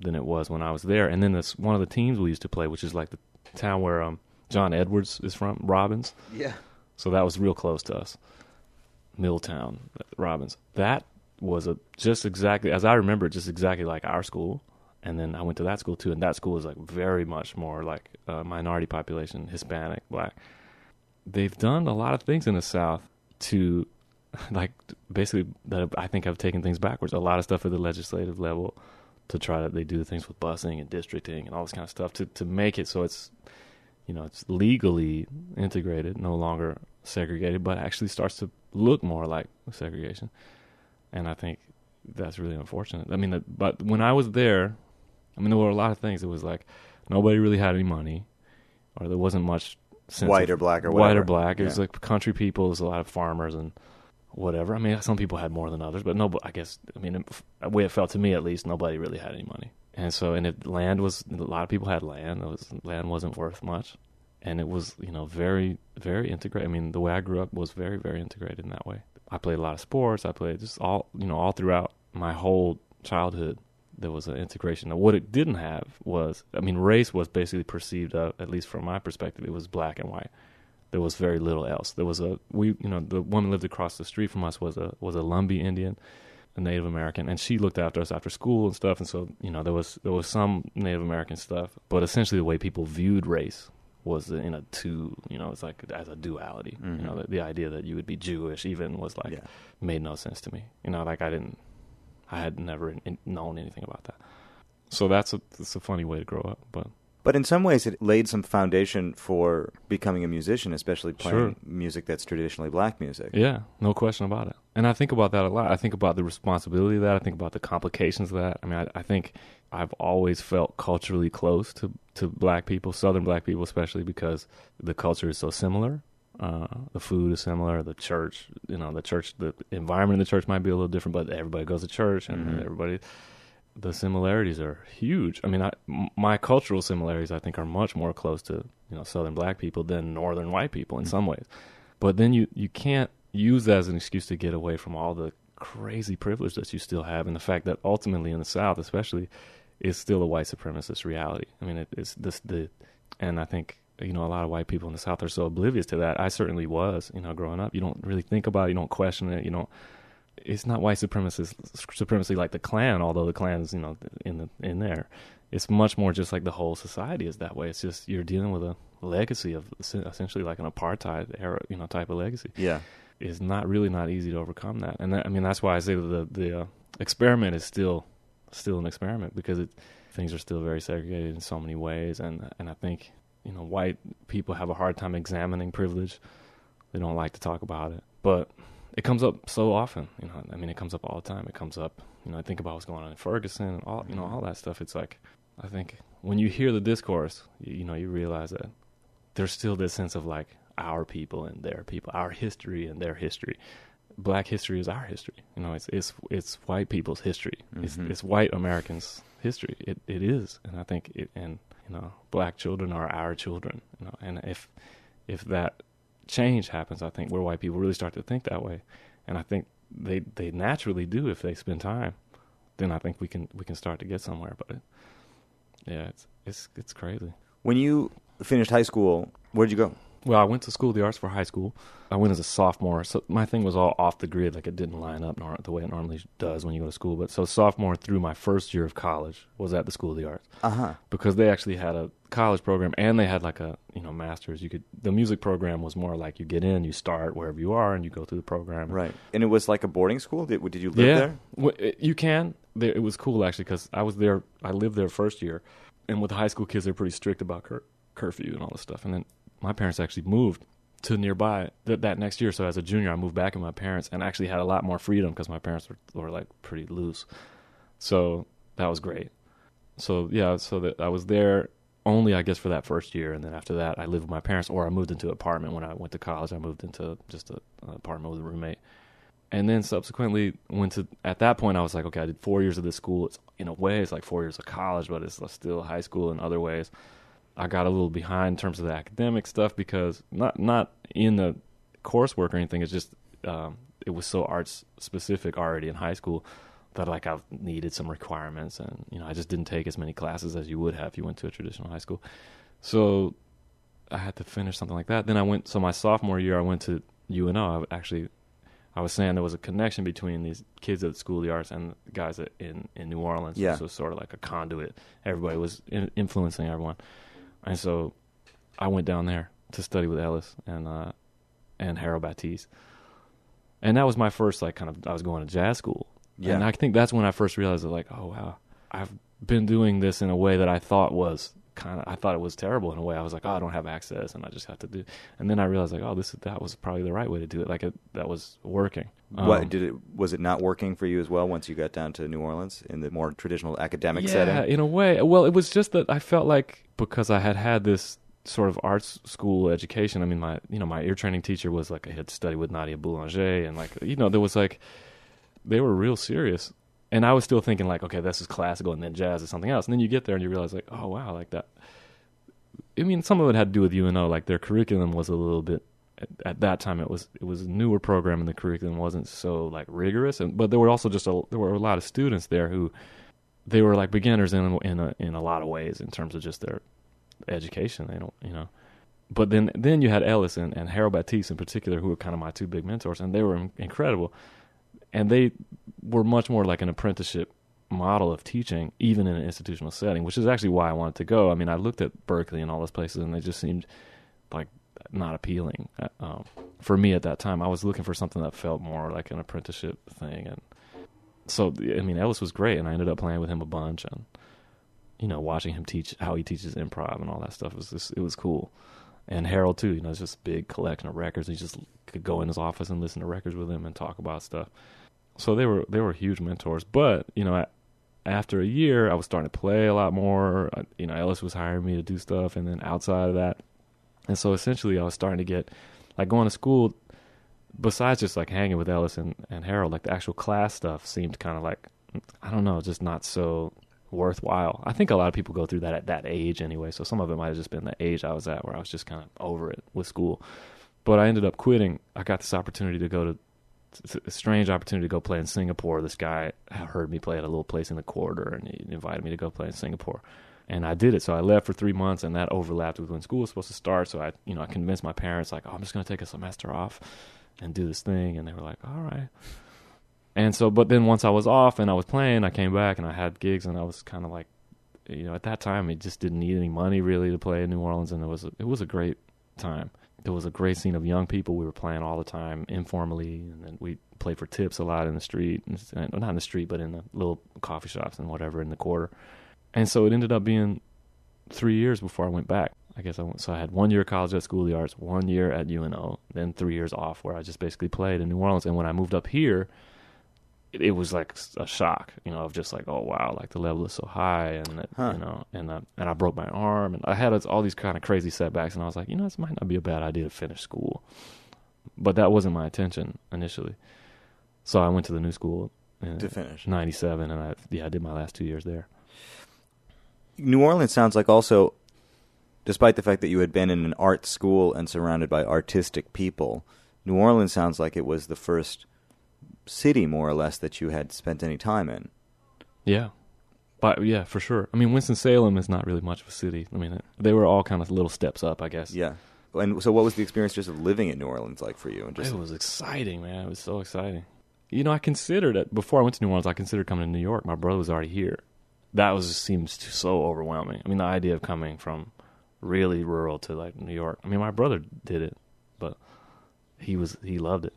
it was when I was there. And then one of the teams we used to play, which is like the town where John Edwards is from, Robbins. Yeah. So that was real close to us. Milltown, Robbins. That was just exactly, as I remember, just exactly like our school. And then I went to that school too, and that school was like very much more like minority population, Hispanic, Black. They've done a lot of things in the South to, like, basically that I think have taken things backwards. A lot of stuff at the legislative level to try to, they do things with busing and districting and all this kind of stuff to make it so it's, it's legally integrated, no longer segregated, but actually starts to look more like segregation. And I think that's really unfortunate. But when I was there, there were a lot of things. It was like nobody really had any money, or there wasn't much sense white or black or whatever. White or black. It was like country people. There's a lot of farmers and whatever. Some people had more than others, but no. I guess the way it felt to me, at least, nobody really had any money. And so, and if land was, a lot of people had land. Land wasn't worth much, and it was, very, very integrated. The way I grew up was very, very integrated in that way. I played a lot of sports. I played just all throughout my whole childhood. There was an integration. Now, what it didn't have was, race was basically perceived, at least from my perspective, it was black and white. There was very little else. There was the woman lived across the street from us was a Lumbee Indian, a Native American, and she looked after us after school and stuff. And so, there was some Native American stuff, but essentially the way people viewed race was in a two, it's like as a duality. Mm-hmm. The idea that you would be Jewish even was like made no sense to me. I had never known anything about that. So it's a funny way to grow up, But in some ways, it laid some foundation for becoming a musician, especially playing music that's traditionally black music. Yeah, no question about it. And I think about that a lot. I think about the responsibility of that. I think about the complications of that. I think I've always felt culturally close to black people, Southern black people especially, because the culture is so similar. The food is similar. The church, the environment in the church might be a little different, but everybody goes to church and everybody. the similarities are huge. I mean, my cultural similarities, I think, are much more close to, Southern black people than Northern white people in some ways. But then you can't use that as an excuse to get away from all the crazy privilege that you still have, and the fact that ultimately in the South, especially, is still a white supremacist reality. I mean, and I think, a lot of white people in the South are so oblivious to that. I certainly was, growing up. You don't really think about it. You don't question it. It's not white supremacy like the Klan, although the Klan is, in there. It's much more just like the whole society is that way. It's just you're dealing with a legacy of essentially like an apartheid era, type of legacy. Yeah. It's not easy to overcome that. And that's why I say the experiment is still an experiment, because things are still very segregated in so many ways. And I think, white people have a hard time examining privilege. They don't like to talk about it. But it comes up so often, it comes up all the time. It comes up, I think about what's going on in Ferguson and all, all that stuff. It's like, I think when you hear the discourse, you realize that there's still this sense of like our people and their people, our history and their history. Black history is our history. It's white people's history. Mm-hmm. It's white Americans' history. It is. And I think black children are our children, and if that change happens, I think where white people really start to think that way, and I think they naturally do if they spend time, then I think we can start to get somewhere. But it's crazy. When you finished high school, where'd you go? Well, I went to School of the Arts for high school. I went as a sophomore, so my thing was all off the grid, like it didn't line up the way it normally does when you go to school. But so sophomore through my first year of college was at the School of the Arts, because they actually had a college program and they had like a master's. The music program was more like you get in, you start wherever you are, and you go through the program. Right, and it was like a boarding school. Did you live there? You can. It was cool actually, because I was there. I lived there first year, and with the high school kids, they're pretty strict about curfew and all this stuff, and then my parents actually moved to nearby that next year. So as a junior, I moved back with my parents and actually had a lot more freedom because my parents were like pretty loose. So that was great. So that I was there only, I guess, for that first year. And then after that, I lived with my parents, or I moved into an apartment. When I went to college, I moved into just an apartment with a roommate. And then subsequently at that point, I was like, okay, I did 4 years of this school. It's, in a way, it's like 4 years of college, but it's still high school in other ways. I got a little behind in terms of the academic stuff, because not in the coursework or anything. It's just it was so arts specific already in high school that like I needed some requirements, and I just didn't take as many classes as you would have if you went to a traditional high school. So I had to finish something like that. Then so my sophomore year I went to UNO. I was saying there was a connection between these kids at the School of the Arts and guys in New Orleans. Yeah. So it was sort of like a conduit. Everybody was influencing everyone. And so I went down there to study with Ellis and Harold Batiste. And that was my first, like, I was going to jazz school. Yeah. And I think that's when I first realized that, like, oh, wow, I've been doing this in a way that I thought it was terrible in a way. I was like, oh, I don't have access, and I just have to do. And then I realized, like, oh, that was probably the right way to do it. Like, that was working. Was it not working for you as well once you got down to New Orleans in the more traditional academic setting? Yeah, in a way. Well, it was just that I felt like, because I had this sort of arts school education. I mean, my ear training teacher was like, I had studied with Nadia Boulanger, and like, there was like, they were real serious. And I was still thinking like, okay, this is classical and then jazz is something else. And then you get there and you realize like, oh, wow, like that. I mean, some of it had to do with UNO. Like their curriculum was a little bit, at that time it was a newer program and the curriculum wasn't so like rigorous. But there were also there were a lot of students there who, they were like beginners in a lot of ways in terms of just their education. They don't, But then you had Ellis and Harold Batiste in particular, who were kind of my two big mentors, and they were incredible. And they were much more like an apprenticeship model of teaching, even in an institutional setting, which is actually why I wanted to go. I mean, I looked at Berkeley and all those places, and they just seemed like not appealing. For me at that time, I was looking for something that felt more like an apprenticeship thing. And so, I mean, Ellis was great, and I ended up playing with him a bunch, and, watching him teach how he teaches improv and all that stuff. It was cool. And Harold, too, it's just a big collection of records. You just could go in his office and listen to records with him and talk about stuff. So they were huge mentors. But, after a year, I was starting to play a lot more. Ellis was hiring me to do stuff, and then outside of that. And so essentially I was starting to get, like, going to school, besides just, like, hanging with Ellis and Harold, like, the actual class stuff seemed kind of like I don't know, just not so worthwhile. I think a lot of people go through that at that age anyway, so some of it might have just been the age I was at where I was just kind of over it with school. But I ended up quitting. I got this opportunity to go to, a strange opportunity to go play in Singapore. This guy heard me play at a little place in the quarter, and he invited me to go play in Singapore. And I did it. So I left for 3 months, and that overlapped with when school was supposed to start. So I convinced my parents, like, oh, I'm just going to take a semester off and do this thing. And they were like, all right. And so, but then once I was off and I was playing, I came back and I had gigs, and I was kind of like, at that time, it just didn't need any money really to play in New Orleans, and it was a great time. There was a great scene of young people. We were playing all the time informally, and then we played for tips a lot in the street, and not in the street, but in the little coffee shops and whatever in the quarter. And so it ended up being 3 years before I went back. I guess I had 1 year of college at School of the Arts, 1 year at UNO, then 3 years off where I just basically played in New Orleans. And when I moved up here, it was like a shock, of just like, oh wow, like the level is so high, and and I broke my arm, and I had all these kind of crazy setbacks, and I was like, this might not be a bad idea to finish school, but that wasn't my intention initially. So I went to the new school to finish '97, and I did my last 2 years there. New Orleans sounds like also, despite the fact that you had been in an art school and surrounded by artistic people, New Orleans sounds like it was the first city, more or less, that you had spent any time in. Yeah. But yeah, for sure. I mean, Winston-Salem is not really much of a city. I mean, they were all kind of little steps up, I guess. Yeah. And so what was the experience just of living in New Orleans like for you? And It was exciting, man. It was so exciting. I considered it, before I went to New Orleans, I considered coming to New York. My brother was already here. That seems so overwhelming. I mean, the idea of coming from really rural to like New York. I mean, my brother did it, but he loved it.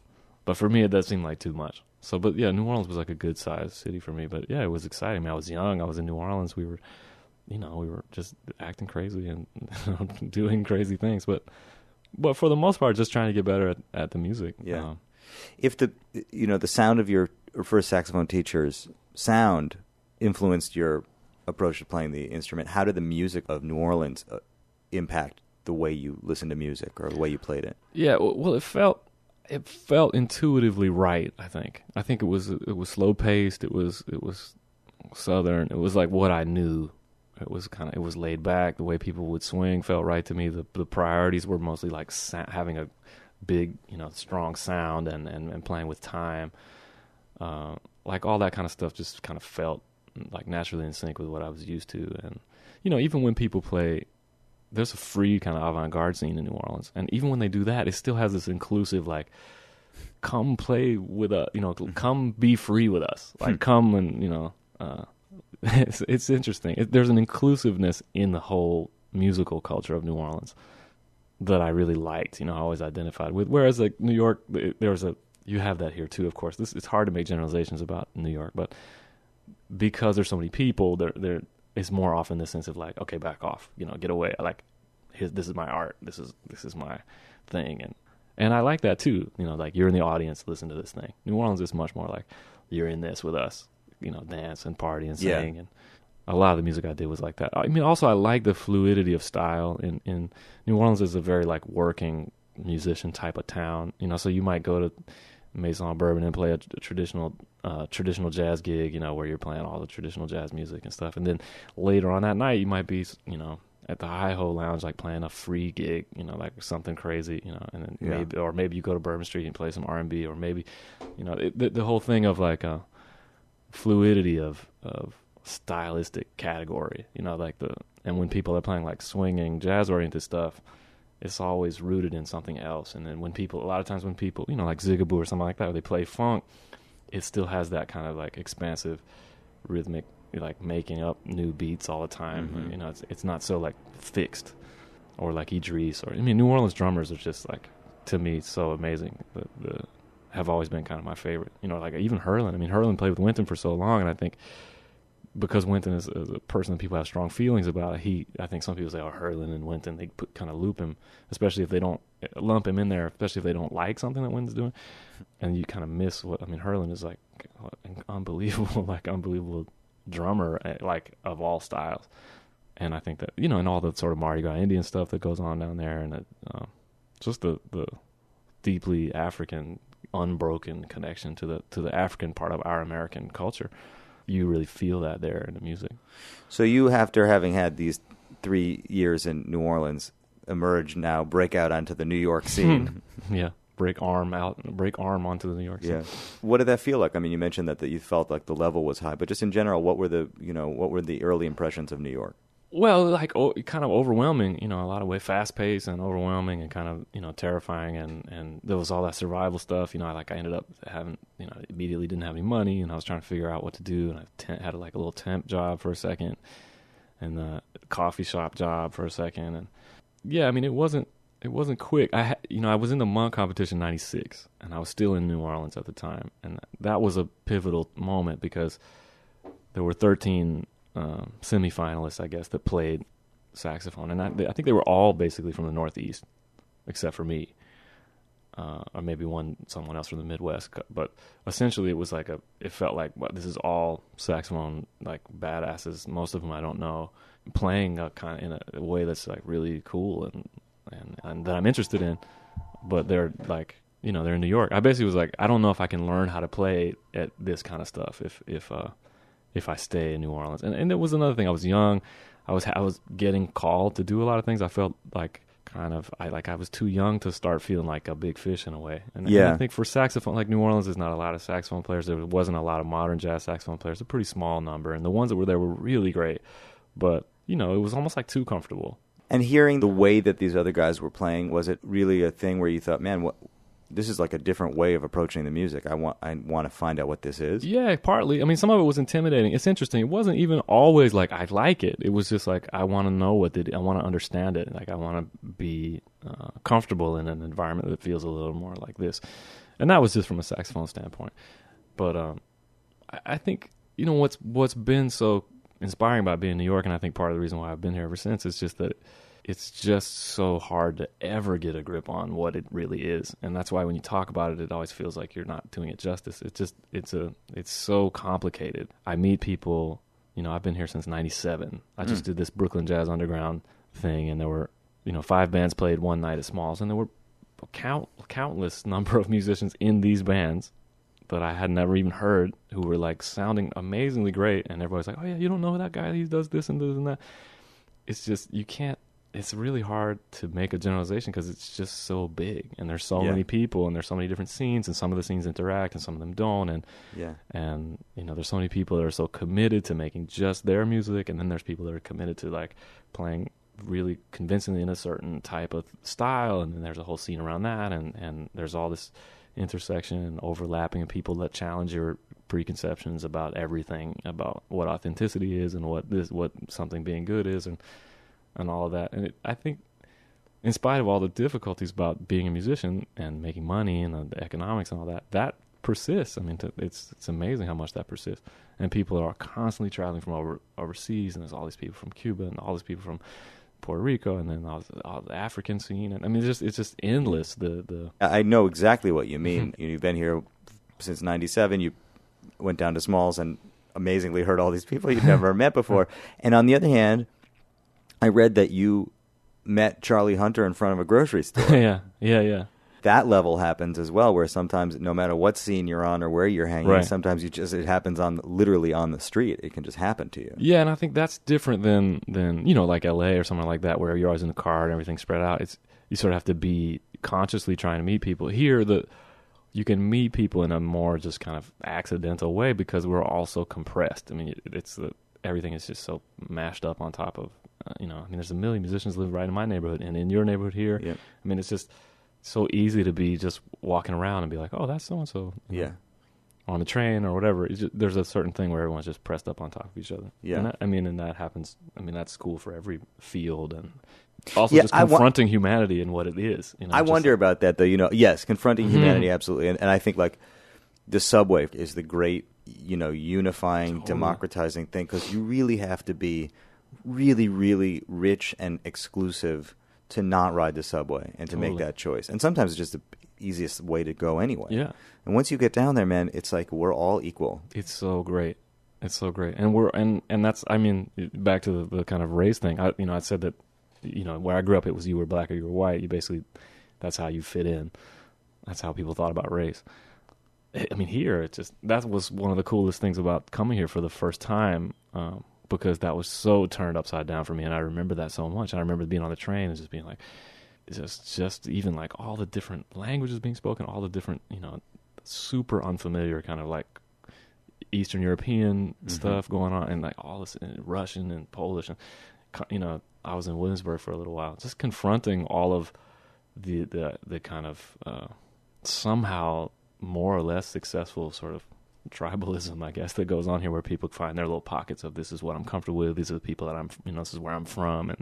But for me, it does seem like too much. So, but yeah, New Orleans was like a good sized city for me. But yeah, it was exciting. I mean, I was young. I was in New Orleans. We were just acting crazy and doing crazy things. But for the most part, just trying to get better at the music. Yeah. If the sound of your first saxophone teacher's sound influenced your approach to playing the instrument, how did the music of New Orleans impact the way you listened to music or the way you played it? Yeah. Well, it felt intuitively right. I think it was slow paced. It was Southern. It was like what I knew. It was laid back. The way people would swing felt right to me. The priorities were mostly like having a big, strong sound and playing with time. Like all that kind of stuff just kind of felt like naturally in sync with what I was used to. And even when people play, there's a free kind of avant-garde scene in New Orleans, and even when they do that, it still has this inclusive, like, come play with us, come be free with us, like come and it's interesting. There's an inclusiveness in the whole musical culture of New Orleans that I really liked. I always identified with. Whereas like New York, you have that here too, of course. It's hard to make generalizations about New York, but because there's so many people, there. It's more often the sense of like, okay, back off, get away. Like, this is my art. This is my thing, and I like that too. Like you're in the audience, listen to this thing. New Orleans is much more like you're in this with us. Dance and party and sing, and a lot of the music I did was like that. I mean, also I like the fluidity of style. In New Orleans is a very like working musician type of town. So you might go to Maison Bourbon and play a traditional jazz gig, where you're playing all the traditional jazz music and stuff. And then later on that night, you might be, at the Hi-Ho Lounge, like playing a free gig, like something crazy, and then maybe you go to Bourbon Street and play some R&B, or maybe, the whole thing of like a fluidity of stylistic category, and when people are playing like swinging jazz-oriented stuff, it's always rooted in something else. And then a lot of times when people, like Zigaboo or something like that, where they play funk, it still has that kind of like expansive rhythmic, like making up new beats all the time. Mm-hmm. It's not so like fixed, or like Idris, or New Orleans drummers are just like, to me, so amazing. Have always been kind of my favorite. Like even Hurlin. Hurlin played with Wynton for so long, and I think because Wynton is a person that people have strong feelings about, I think some people say, oh, Hurlin and Wynton, they kind of loop him, especially if they don't lump him in there, especially if they don't like something that Wynton's doing, and you kind of miss what, Hurlin is like an unbelievable drummer, like of all styles. And I think that, and all the sort of Mardi Gras Indian stuff that goes on down there, and just the deeply African, unbroken connection to the African part of our American culture. you really feel that there in the music. So you, after having had these 3 years in New Orleans, break out onto the New York scene. Yeah. Break arm onto the New York scene. Yeah. What did that feel like? I mean, you mentioned that you felt like the level was high, but just in general, what were the early impressions of New York? Well, like kind of overwhelming, a lot of way fast paced and overwhelming and kind of, terrifying. And there was all that survival stuff, I ended up having, immediately didn't have any money, and I was trying to figure out what to do. And I had like a little temp job for a second and a coffee shop job for a second. And yeah, I mean, it wasn't quick. I was in the Monk competition in '96, and I was still in New Orleans at the time. And that was a pivotal moment because there were 13 semifinalists, I guess, that played saxophone, and I think they were all basically from the Northeast, except for me, or maybe someone else from the Midwest. But essentially, it was it felt like, well, this is all saxophone like badasses. Most of them I don't know, playing kind of in a way that's like really cool and that I'm interested in. But they're like, they're in New York. I basically was like, I don't know if I can learn how to play at this kind of stuff if I stay in New Orleans. And it was another thing. I was young. I was getting called to do a lot of things. I felt like I was too young to start feeling like a big fish in a way. And I think for saxophone, like New Orleans, there's not a lot of saxophone players. There wasn't a lot of modern jazz saxophone players. A pretty small number. And the ones that were there were really great. But, it was almost like too comfortable. And hearing the way that these other guys were playing, was it really a thing where you thought, man, this is like a different way of approaching the music. I want to find out what this is. Yeah, partly. I mean, some of it was intimidating. It's interesting. It wasn't even always like I like it. It was just like I want to know I want to understand it. Like I want to be comfortable in an environment that feels a little more like this. And that was just from a saxophone standpoint. But I think what's been so inspiring about being in New York, and I think part of the reason why I've been here ever since, is just that it's just so hard to ever get a grip on what it really is. And that's why when you talk about it, it always feels like you're not doing it justice. It's so complicated. I meet people, I've been here since '97. I just did this Brooklyn Jazz Underground thing, and there were, 5 bands played one night at Smalls, and there were countless number of musicians in these bands that I had never even heard who were like sounding amazingly great. And everybody's like, oh yeah, you don't know that guy, he does this and this and that. It's just, it's really hard to make a generalization because it's just so big, and there's so many people, and there's so many different scenes, and some of the scenes interact and some of them don't. And there's so many people that are so committed to making just their music, and then there's people that are committed to like playing really convincingly in a certain type of style, and then there's a whole scene around that, and there's all this intersection and overlapping of people that challenge your preconceptions about everything, about what authenticity is and what something being good is, and all of that. And I think in spite of all the difficulties about being a musician and making money and the economics and all that persists. I mean, it's amazing how much that persists. And people are constantly traveling from overseas, and there's all these people from Cuba and all these people from Puerto Rico, and then all the African scene. And I mean, it's just endless. I know exactly what you mean. You've been here since '97. You went down to Smalls and amazingly heard all these people you've never met before. And on the other hand, I read that you met Charlie Hunter in front of a grocery store. Yeah. That level happens as well, where sometimes no matter what scene you're on or where you're hanging, sometimes it happens literally on the street. It can just happen to you. Yeah, and I think that's different than like LA or somewhere like that, where you're always in the car and everything's spread out. You sort of have to be consciously trying to meet people. Here, you can meet people in a more just kind of accidental way because we're all so compressed. I mean, everything is just so mashed up on top of, there's a million musicians live right in my neighborhood and in your neighborhood here. Yep. I mean, it's just so easy to be just walking around and be like, oh, that's so-and-so. On the train or whatever. There's a certain thing where everyone's just pressed up on top of each other. Yeah. And that happens. I mean, that's cool for every field, and also just confronting humanity and what it is. I wonder about that, though. Yes, confronting humanity, absolutely. And I think, like, the subway is the great, unifying, democratizing thing, because you really have to be really, really rich and exclusive to not ride the subway and to make that choice. And sometimes it's just the easiest way to go anyway. Yeah. And once you get down there, man, it's like we're all equal. It's so great. And that's, I mean, back to the kind of race thing. I said that, where I grew up, it was you were black or you were white. You basically, that's how you fit in. That's how people thought about race. I mean, here, that was one of the coolest things about coming here for the first time, because that was so turned upside down for me, and I remember that so much. And I remember being on the train and just being like, just even like all the different languages being spoken, all the different, super unfamiliar kind of like Eastern European stuff going on, and like all this Russian and Polish, and I was in Williamsburg for a little while, just confronting all of the kind of somehow more or less successful sort of tribalism, I guess, that goes on here, where people find their little pockets of, this is what I'm comfortable with, these are the people that I'm, this is where I'm from,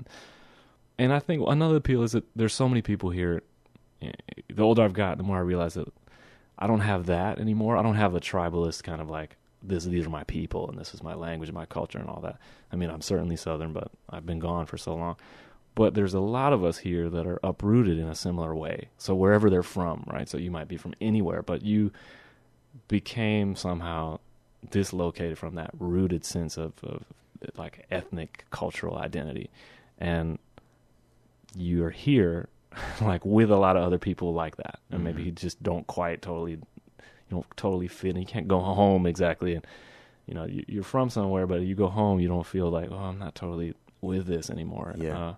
and I think another appeal is that there's so many people here. The older I've got, the more I realize that I don't have that anymore. I don't have a tribalist kind of like, these are my people and this is my language and my culture and all that. I mean, I'm certainly Southern, but I've been gone for so long. But there's a lot of us here that are uprooted in a similar way. So wherever they're from, right? So you might be from anywhere, but you became somehow dislocated from that rooted sense of like ethnic cultural identity. And you're here like with a lot of other people like that. And maybe you just don't quite totally fit, and you can't go home exactly. And, you're from somewhere, but you go home, you don't feel like, oh, I'm not totally with this anymore. Yeah.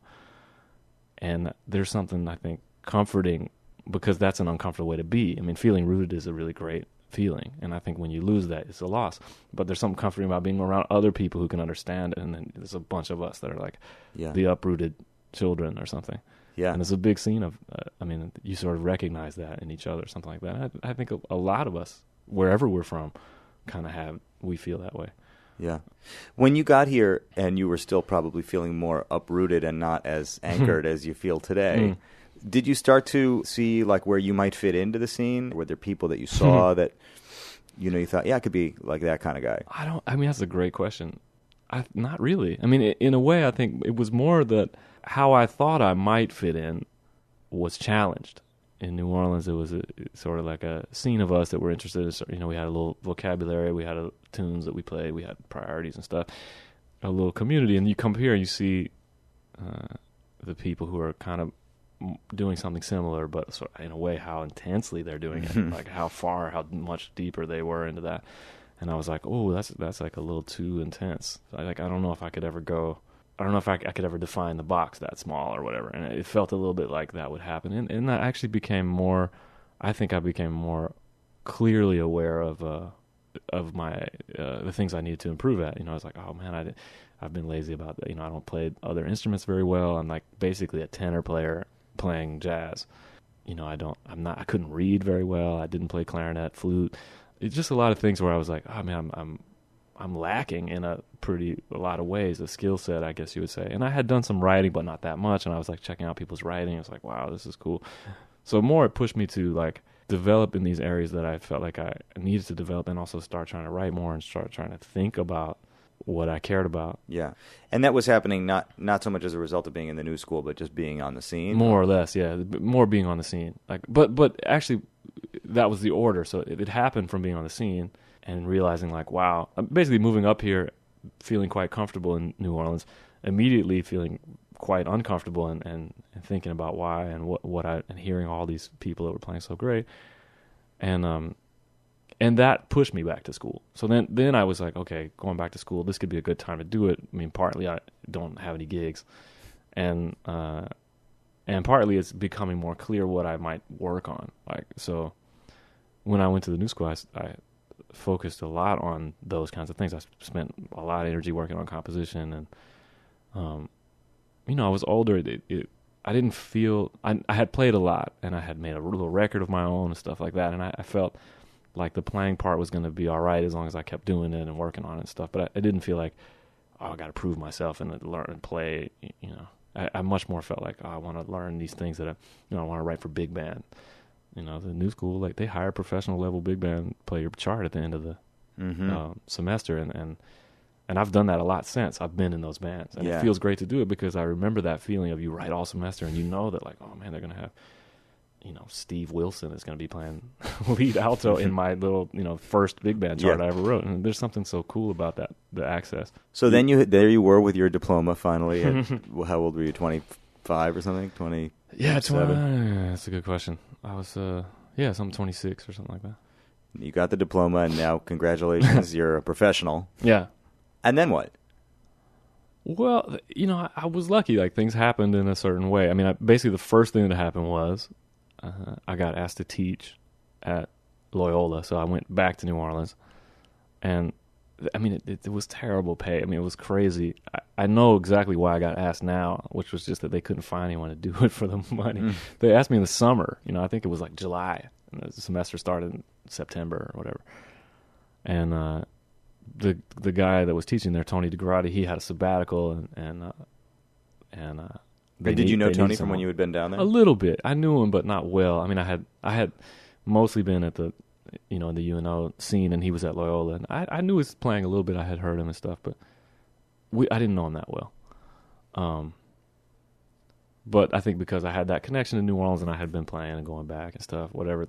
And there's something, I think, comforting, because that's an uncomfortable way to be. I mean, feeling rooted is a really great feeling, and I think when you lose that, it's a loss. But there's something comforting about being around other people who can understand it, and then there's a bunch of us that are like the uprooted children or something. Yeah. And it's a big scene of, you sort of recognize that in each other, something like that. I think a lot of us, wherever we're from, kind of we feel that way. Yeah. When you got here and you were still probably feeling more uprooted and not as anchored as you feel today, did you start to see like where you might fit into the scene? Were there people that you saw that, you thought, I could be like that kind of guy? That's a great question. Not really. I mean, in a way, I think it was more that how I thought I might fit in was challenged. In New Orleans, it was sort of like a scene of us that were interested in, we had a little vocabulary, we had tunes that we played, we had priorities and stuff, a little community. And you come here and you see the people who are kind of doing something similar, but sort of in a way how intensely they're doing it, like how much deeper they were into that. And I was like, oh, that's like a little too intense. I don't know if I could ever I could ever define the box that small or whatever. And it felt a little bit like that would happen. And I actually became more clearly aware of my, the things I needed to improve at. I was like, oh man, I've been lazy about that. I don't play other instruments very well. I'm like basically a tenor player playing jazz. I couldn't read very well. I didn't play clarinet, flute. It's just a lot of things where I was like, oh man, I'm lacking in a lot of ways, a skill set, I guess you would say. And I had done some writing, but not that much. And I was like checking out people's writing. I was like, wow, this is cool. So more it pushed me to like develop in these areas that I felt like I needed to develop, and also start trying to write more and start trying to think about what I cared about. Yeah. And that was happening not so much as a result of being in the new school, but just being on the scene? More or less, yeah. More being on the scene. But actually, that was the order. So it happened from being on the scene and realizing like, wow, I'm basically moving up here, feeling quite comfortable in New Orleans, immediately feeling quite uncomfortable and thinking about why and and hearing all these people that were playing so great. And that pushed me back to school. So then I was like, okay, going back to school, this could be a good time to do it. I mean, partly I don't have any gigs, and partly it's becoming more clear what I might work on. Like, so when I went to the new school, I focused a lot on those kinds of things. I spent a lot of energy working on composition, and I was older. I didn't feel I had played a lot, and I had made a little record of my own and stuff like that, and I felt like the playing part was going to be all right as long as I kept doing it and working on it and stuff. But I didn't feel like, oh, I got to prove myself and learn and play. I much more felt like, oh, I want to learn these things that I want to write for big band. The new school, like they hire professional level big band player chart at the end of the semester, and I've done that a lot since. I've been in those bands, and it feels great to do it because I remember that feeling of you write all semester and that like, oh man, they're gonna have, Steve Wilson is gonna be playing lead alto in my little first big band chart I ever wrote, and there's something so cool about that, the access. So then there you were with your diploma finally. At, how old were you? 25 or something? 20? Yeah, 20. That's a good question. I was, I'm 26 or something like that. You got the diploma, and now congratulations, you're a professional. Yeah. And then what? Well, I was lucky. Like, things happened in a certain way. I mean, basically the first thing that happened was I got asked to teach at Loyola, so I went back to New Orleans. And, I mean, it was terrible pay. I mean, it was crazy. I know exactly why I got asked now, which was just that they couldn't find anyone to do it for the money. They asked me in the summer. I think it was like July. And the semester started in September or whatever. And the guy that was teaching there, Tony DeGrati, he had a sabbatical, and did you know Tony from when you had been down there? A little bit. I knew him, but not well. I mean, I had mostly been at the in the UNO scene, and he was at Loyola, and I knew he was playing a little bit. I had heard him and stuff, but I didn't know him that well. But I think because I had that connection to New Orleans, and I had been playing and going back and stuff, whatever.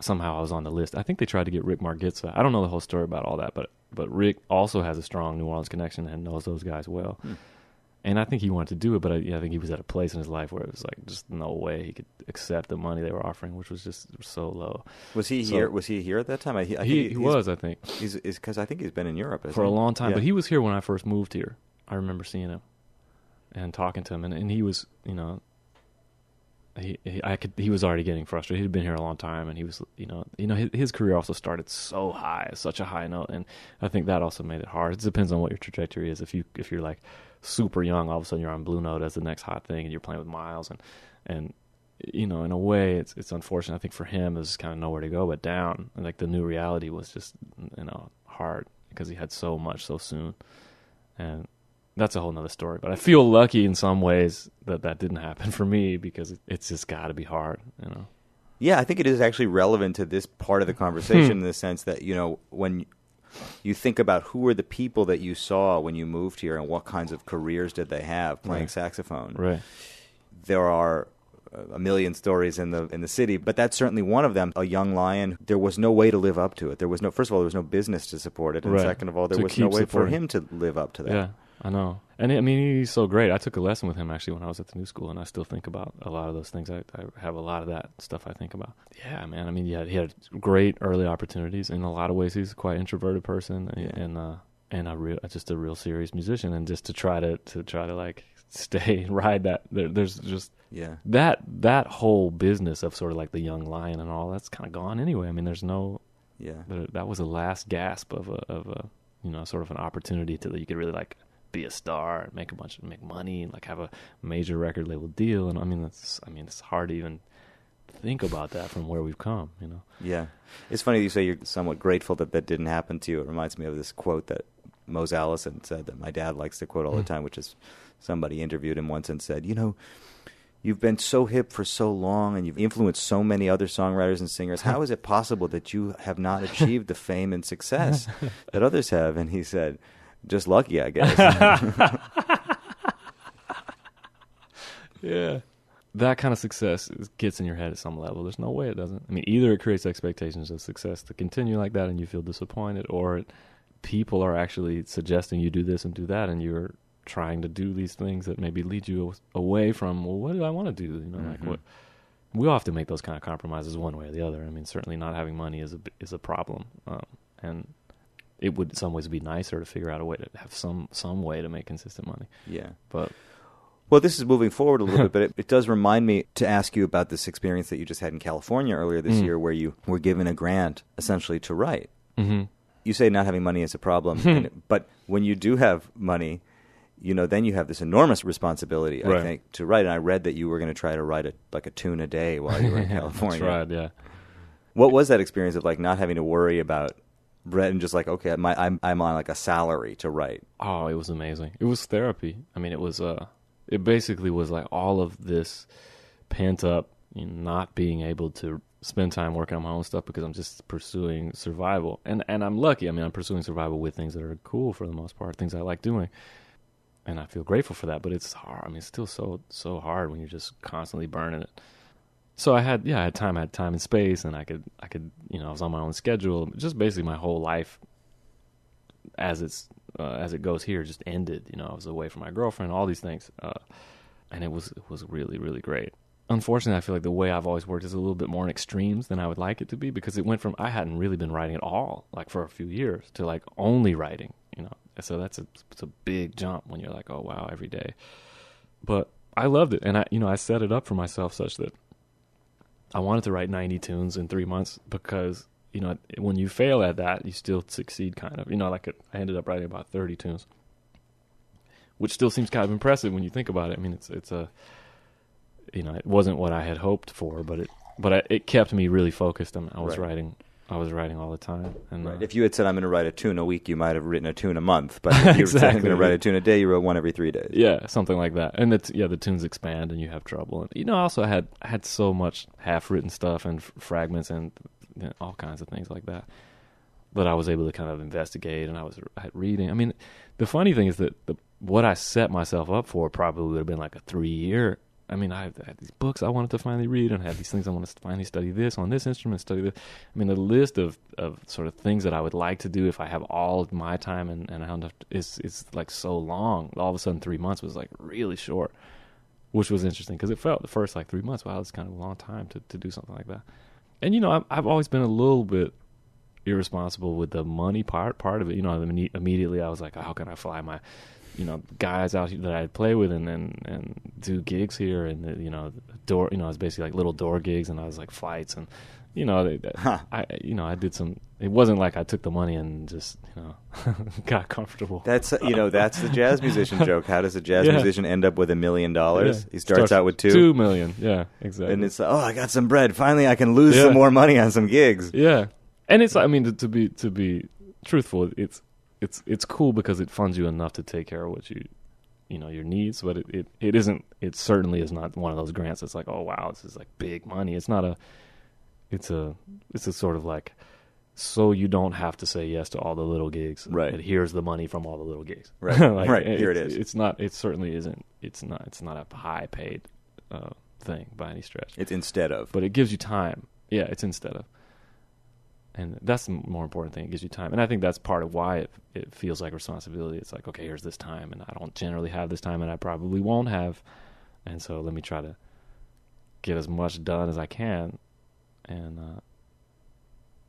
Somehow I was on the list. I think they tried to get Rick Margitza. I don't know the whole story about all that, but Rick also has a strong New Orleans connection and knows those guys well. And I think he wanted to do it, but I think he was at a place in his life where it was like just no way he could accept the money they were offering, which was just so low. Was he here? Was he here at that time? He was, I think. He's because I think he's been in Europe for a long time. Yeah. But he was here when I first moved here. I remember seeing him and talking to him, and he was, he was already getting frustrated. He'd been here a long time, and he was, his career also started so high, such a high note, and I think that also made it hard. It depends on what your trajectory is. If you're like super young, all of a sudden you're on Blue Note as the next hot thing, and you're playing with Miles, and in a way, it's unfortunate. I think for him, there's kind of nowhere to go but down. And like the new reality was just hard because he had so much so soon, and that's a whole nother story. But I feel lucky in some ways that didn't happen for me because it's just got to be hard, Yeah, I think it is actually relevant to this part of the conversation in the sense that, when you think about who were the people that you saw when you moved here and what kinds of careers did they have playing saxophone. Right. There are a million stories in the city, but that's certainly one of them. A young lion, there was no way to live up to it. First of all, there was no business to support it, and second of all, there was no way for him to live up to that. Yeah. I know. And I mean, he's so great. I took a lesson with him actually when I was at the New School, and I still think about a lot of those things. I have a lot of that stuff I think about. Yeah, man. I mean, he had great early opportunities. In a lot of ways, he's quite an introverted person, and just a real serious musician. And just to try to like stay and ride that, there's just that whole business of sort of like the young lion and all that's kind of gone anyway. I mean, there's no that was the last gasp of a sort of an opportunity that you could really like be a star and make money and like have a major record label deal. And I mean it's hard to even think about that from where we've come, Yeah. It's funny you say you're somewhat grateful that didn't happen to you. It reminds me of this quote that Mose Allison said that my dad likes to quote all the time, which is somebody interviewed him once and said, you've been so hip for so long and you've influenced so many other songwriters and singers. How is it possible that you have not achieved the fame and success that others have? And he said, just lucky, I guess. Yeah. That kind of success gets in your head at some level. There's no way it doesn't. I mean, either it creates expectations of success to continue like that and you feel disappointed, or people are actually suggesting you do this and do that, and you're trying to do these things that maybe lead you away from, well, what do I want to do? Like what we all have to make those kind of compromises one way or the other. I mean, certainly not having money is a problem, and it would in some ways be nicer to figure out a way to have some way to make consistent money. Yeah. But well, this is moving forward a little bit, but it does remind me to ask you about this experience that you just had in California earlier this year where you were given a grant essentially to write. Mm-hmm. You say not having money is a problem, but when you do have money, then you have this enormous responsibility, I think, to write. And I read that you were going to try to write a tune a day while you were in California. That's right, yeah. What was that experience of like not having to worry about bread and just like, okay, I'm on like a salary to write? Oh, it was amazing. It was therapy. I mean, it basically was like all of this pent up, not being able to spend time working on my own stuff because I'm just pursuing survival. And I'm lucky. I mean, I'm pursuing survival with things that are cool for the most part, things I like doing. And I feel grateful for that, but it's hard. I mean, it's still so hard when you're just constantly burning it. So I had time and space, and I could, I was on my own schedule. Just basically my whole life, as it goes here, just ended. I was away from my girlfriend, all these things, and it was really, really great. unfortunately, I feel like the way I've always worked is a little bit more in extremes than I would like it to be, because it went from I hadn't really been writing at all, like for a few years, to like only writing, So it's a big jump when you're like, oh wow, every day. But I loved it, and I set it up for myself such that I wanted to write 90 tunes in 3 months, because when you fail at that, you still succeed kind of. I ended up writing about 30 tunes, which still seems kind of impressive when you think about it. I mean, it's a it wasn't what I had hoped for, but it kept me really focused, and I was writing all the time. And right. If you had said I'm going to write a tune a week, you might have written a tune a month. But if you said I'm going to write a tune a day, you wrote one every 3 days. Yeah, something like that. And the tunes expand, and you have trouble. And also I had so much half-written stuff and fragments and all kinds of things like that I was able to kind of investigate, and I was reading. I mean, the funny thing is that what I set myself up for probably would have been like a 3-year. I mean, I had these books I wanted to finally read, and I had these things I wanted to finally study this on this instrument, study this. I mean, the list of sort of things that I would like to do if I have all of my time and I don't have to, is like so long. All of a sudden, 3 months was like really short, which was interesting, because it felt the first like 3 months, wow, it's kind of a long time to do something like that. And I've always been a little bit irresponsible with the money part of it. Immediately I was like, how can I fly my guys out that I'd play with and do gigs here, and door, it was basically like little door gigs, and I was like flights, and I did some. It wasn't like I took the money and just got comfortable. That's that's the jazz musician joke. How does a jazz musician end up with $1 million? Yeah. He starts out with $2 million. Yeah, exactly. And it's like, I got some bread. Finally, I can lose some more money on some gigs. Yeah, and it's I mean to be truthful, it's cool because it funds you enough to take care of what your needs, but it certainly is not one of those grants that's like, oh wow, this is like big money. It's not it's a sort of like, so you don't have to say yes to all the little gigs. Right. And here's the money from all the little gigs. Right. Right. Here it is. It's not. It certainly isn't. It's not a high paid thing by any stretch. It's instead of. But it gives you time. Yeah, it's instead of. And that's the more important thing. It gives you time. And I think that's part of why it feels like responsibility. It's like, okay, here's this time, and I don't generally have this time, and I probably won't have. And so let me try to get as much done as I can. And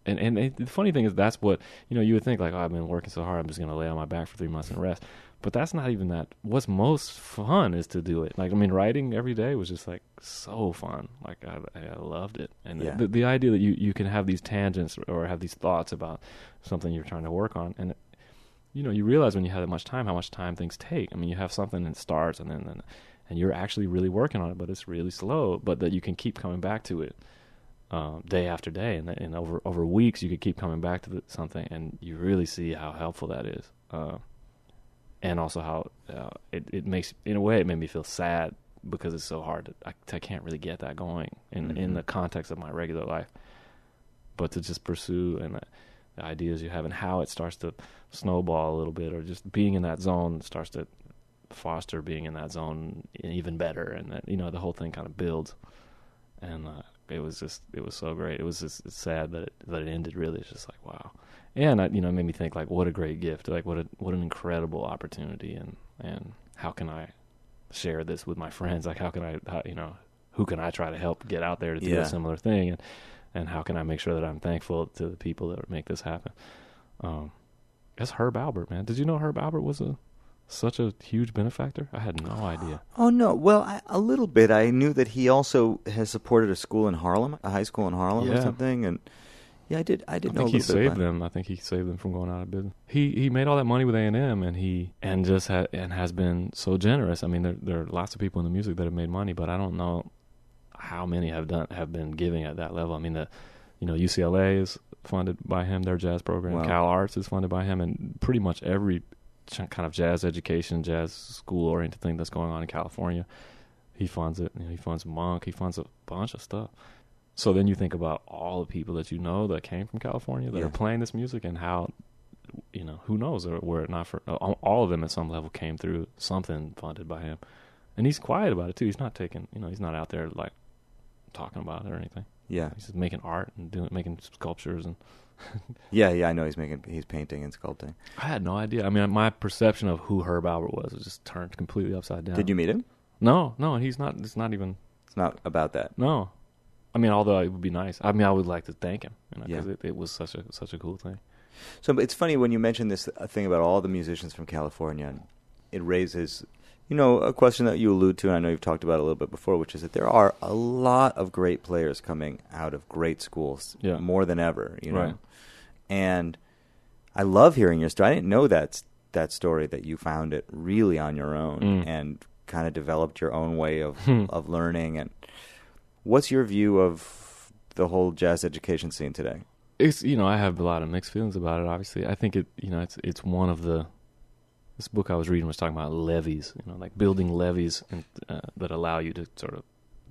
the funny thing is, that's what, you would think, like, I've been working so hard, I'm just going to lay on my back for 3 months and rest. But that's not even that. What's most fun is to do it. Like, I mean, writing every day was just like so fun. Like, I loved it. And the idea that you can have these tangents or have these thoughts about something you're trying to work on, and you realize when you have that much time how much time things take. I mean, you have something that starts and you're actually really working on it, but it's really slow. But that you can keep coming back to it day after day, and over weeks you could keep coming back to something, and you really see how helpful that is. And also how it makes, in a way, it made me feel sad because it's so hard. I can't really get that going in the context of my regular life. But to just pursue and the ideas you have and how it starts to snowball a little bit, or just being in that zone starts to foster being in that zone even better, and that the whole thing kind of builds. And it was so great. It was just sad that it ended. Really, it's just like, wow. And it made me think, like, what a great gift, like what an incredible opportunity, and how can I share this with my friends? Like, how can I, who can I try to help get out there to do a similar thing, and how can I make sure that I'm thankful to the people that make this happen? That's Herb Alpert, man. Did you know Herb Alpert was such a huge benefactor? I had no idea. Oh no, well, a little bit. I knew that he also has supported a school in Harlem, a high school in Harlem or something, and. Yeah, I did know a little bit. I think he saved them. I think he saved them from going out of business. He made all that money with A&M, and has been so generous. I mean, there are lots of people in the music that have made money, but I don't know how many have been giving at that level. I mean, UCLA is funded by him, their jazz program. Wow. Cal Arts is funded by him, and pretty much every kind of jazz education, jazz school oriented thing that's going on in California, he funds it. He funds Monk. He funds a bunch of stuff. So then you think about all the people that that came from California that are playing this music, and how, who knows, or were it not for all of them at some level came through something funded by him. And he's quiet about it too. He's not taking, he's not out there like talking about it or anything. Yeah. He's just making art and making sculptures and. Yeah, I know he's painting and sculpting. I had no idea. I mean, my perception of who Herb Alpert was just turned completely upside down. Did you meet him? No, and he's not. It's not even It's not about that. No. I mean, although it would be nice. I mean, I would like to thank him, Yeah. because it was such a cool thing. So it's funny when you mention this thing about all the musicians from California, and it raises, a question that you allude to, and I know you've talked about it a little bit before, which is that there are a lot of great players coming out of great schools, more than ever, Right. And I love hearing your story. I didn't know that story, that you found it really on your own and kind of developed your own way of learning. And what's your view of the whole jazz education scene today? It's, I have a lot of mixed feelings about it, obviously. I think it's one of this book I was reading was talking about levees, like building levees that allow you to sort of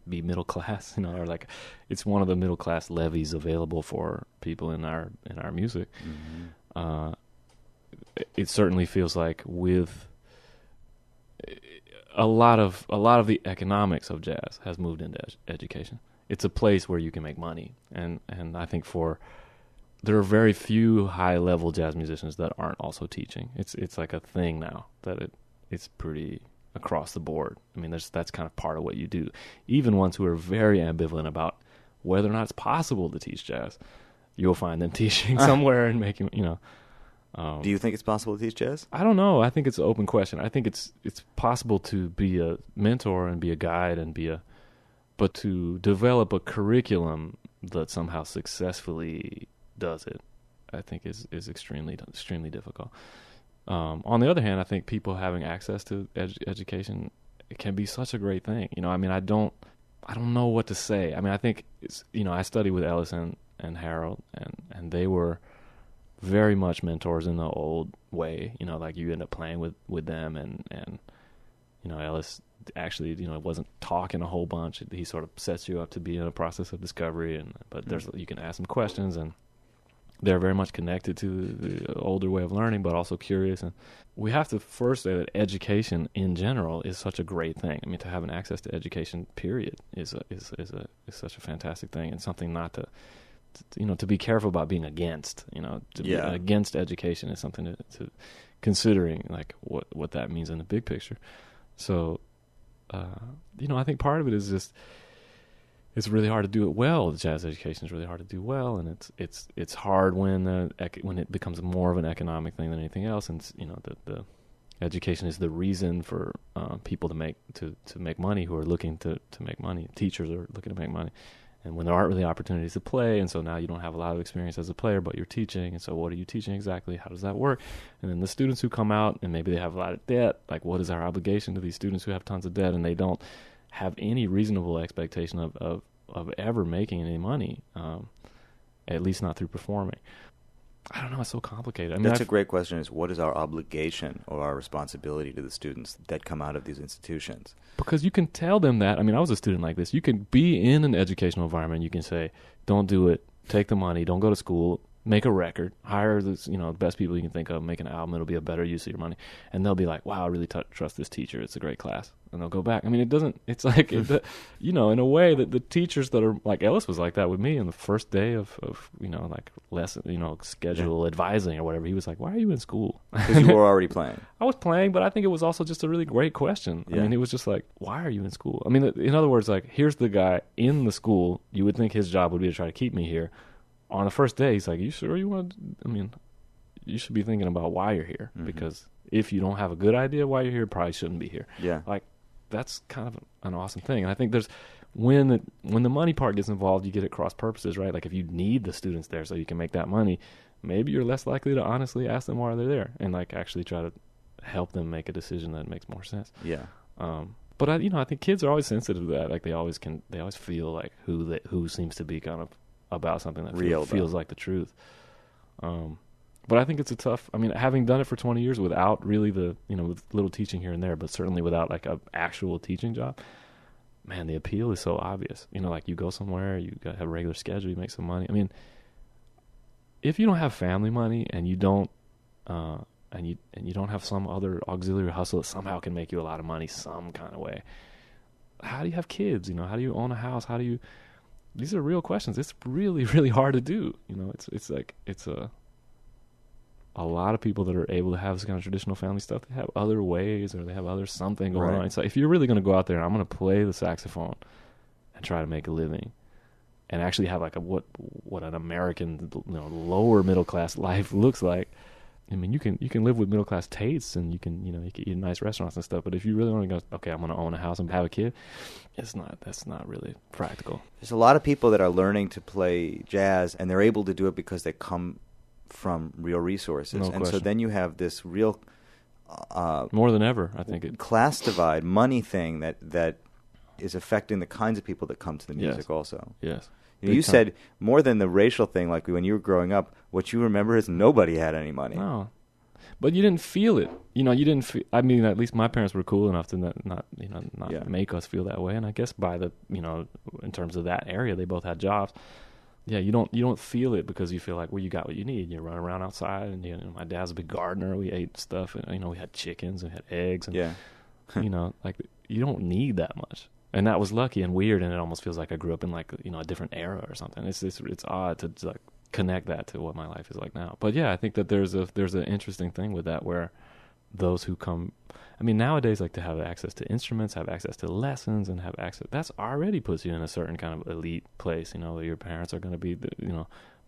be middle class, or like it's one of the middle class levees available for people in our music. Mm-hmm. It certainly feels like with a lot of the economics of jazz has moved into education. It's a place where you can make money, and I think there are very few high-level jazz musicians that aren't also teaching. It's like a thing now that it's pretty across the board. I mean, that's kind of part of what you do. Even ones who are very ambivalent about whether or not it's possible to teach jazz, you'll find them teaching somewhere and making, Do you think it's possible to teach jazz? I don't know. I think it's an open question. I think it's possible to be a mentor and be a guide and but to develop a curriculum that somehow successfully does it, I think is extremely difficult. On the other hand, I think people having access to education, it can be such a great thing. I mean, I don't know what to say. I mean, I think it's, I studied with Ellis and Harold, and they were very much mentors in the old way. Like you end up playing with them, and Ellis actually wasn't talking a whole bunch. He sort of sets you up to be in a process of discovery, but you can ask him questions, and they're very much connected to the older way of learning, but also curious. And we have to first say that education in general is such a great thing. I mean, to have an access to education, period, is such a fantastic thing, and something not to be careful about being against. Be against education is something to considering, like what that means in the big picture. So, I think part of it is just, it's really hard to do it well. The jazz education is really hard to do well, and it's hard when it becomes more of an economic thing than anything else. And the education is the reason for people to make money, who are looking to make money. Teachers are looking to make money, and when there aren't really opportunities to play, and so now you don't have a lot of experience as a player, but you're teaching, and so what are you teaching exactly? How does that work? And then the students who come out and maybe they have a lot of debt, like what is our obligation to these students who have tons of debt and they don't have any reasonable expectation of ever making any money, at least not through performing. I don't know, it's so complicated. I mean, that's a great question, is what is our obligation or our responsibility to the students that come out of these institutions? Because you can tell them that. I mean, I was a student like this. You can be in an educational environment. You can say, don't do it, take the money, don't go to school, make a record, hire the best people you can think of, make an album, it'll be a better use of your money. And they'll be like, wow, I really trust this teacher, it's a great class. And they'll go back. I mean, it's like, in a way that the teachers that are, like Ellis was like that with me in the first day of like lesson, schedule advising or whatever. He was like, why are you in school? Because you were already playing. I was playing, but I think it was also just a really great question. Yeah. I mean, he was just like, why are you in school? I mean, in other words, like, here's the guy in the school. You would think his job would be to try to keep me here. On the first day, he's like, you sure you want to, you should be thinking about why you're here. Mm-hmm. Because if you don't have a good idea why you're here, probably shouldn't be here. Yeah. Like, that's kind of an awesome thing. And I think when the money part gets involved, you get at cross purposes, right? Like, if you need the students there so you can make that money, maybe you're less likely to honestly ask them why they're there and, like, actually try to help them make a decision that makes more sense. Yeah. But I think kids are always sensitive to that. Like, they always feel like who seems to be kind of about something that feels like the truth. But I think it's having done it for 20 years without really with little teaching here and there, but certainly without like an actual teaching job, man, the appeal is so obvious. Like, you go somewhere, you have a regular schedule, you make some money. I mean, if you don't have family money and you don't, and you don't have some other auxiliary hustle that somehow can make you a lot of money some kind of way, how do you have kids? How do you own a house? These are real questions. It's really, really hard to do. It's a lot of people that are able to have this kind of traditional family stuff, they have other ways, or they have other something going on. It's like, if you're really going to go out there and I'm going to play the saxophone and try to make a living and actually have like what an American, lower middle class life looks like. I mean, you can live with middle class tastes, and you can eat in nice restaurants and stuff. But if you really want to go, okay, I'm going to own a house and have a kid, that's not really practical. There's a lot of people that are learning to play jazz, and they're able to do it because they come from real resources. No and question. so then you have this real more than ever, I think, class divide, money thing that is affecting the kinds of people that come to the music. Yes. Also. Yes. You said more than the racial thing, like when you were growing up, what you remember is nobody had any money. No, but you didn't feel it. You didn't feel. I mean, at least my parents were cool enough to not make us feel that way. And I guess by the in terms of that area, they both had jobs. Yeah, you don't feel it because you feel like, well, you got what you need. You run around outside, and my dad's a big gardener. We ate stuff, and we had chickens and had eggs, and like you don't need that much. And that was lucky and weird, and it almost feels like I grew up in like a different era or something. It's odd to like connect that to what my life is like now. But yeah, I think that there's an interesting thing with that where those who come, I mean, nowadays, like to have access to instruments, have access to lessons, and have access, that's already puts you in a certain kind of elite place. Your parents are going to be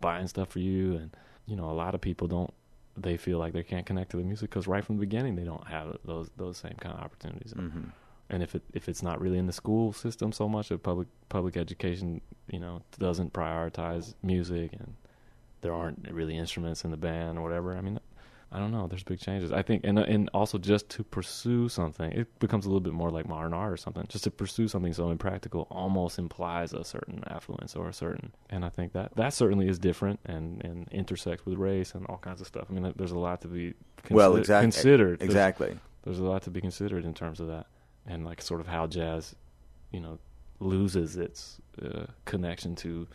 buying stuff for you, and a lot of people don't. They feel like they can't connect to the music because right from the beginning they don't have those same kind of opportunities. Mm-hmm. And if it's not really in the school system so much, if public education, doesn't prioritize music, and there aren't really instruments in the band or whatever, I mean, I don't know. There's big changes, I think, and also just to pursue something, it becomes a little bit more like modern art or something. Just to pursue something so impractical almost implies a certain affluence or a certain, and I think that certainly is different and intersects with race and all kinds of stuff. I mean, there's a lot to be considered. Exactly. There's a lot to be considered in terms of that. And like sort of how jazz, loses its connection to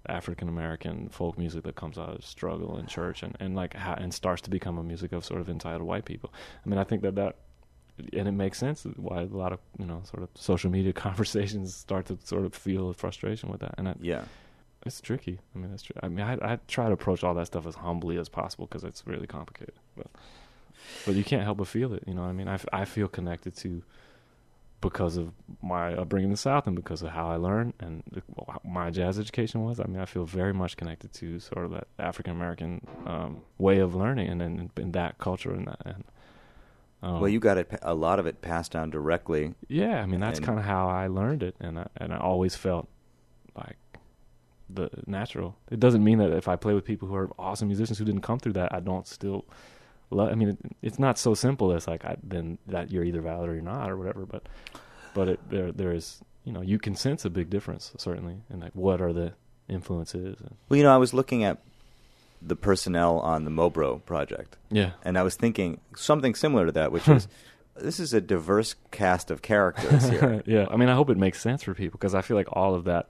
African American folk music that comes out of struggle and church, and starts to become a music of sort of entitled white people. I mean, I think that, and it makes sense why a lot of sort of social media conversations start to sort of feel a frustration with that. And it's tricky. I mean, that's true. I mean, I try to approach all that stuff as humbly as possible because it's really complicated, But you can't help but feel it, I mean, I feel connected to, because of my upbringing in the South and because of how I learned and my jazz education was. I mean, I feel very much connected to sort of that African-American way of learning and in that culture and that. And, well, you got a lot of it passed down directly. Yeah, I mean, that's kind of how I learned it, and I always felt like the natural. It doesn't mean that if I play with people who are awesome musicians who didn't come through that, I don't still... I mean, it's not so simple as like then that you're either valid or you're not or whatever. But there is you can sense a big difference certainly in like what are the influences. Well, I was looking at the personnel on the MOBRO project. Yeah, and I was thinking something similar to that, which is this is a diverse cast of characters here. Yeah, I mean, I hope it makes sense for people because I feel like all of that.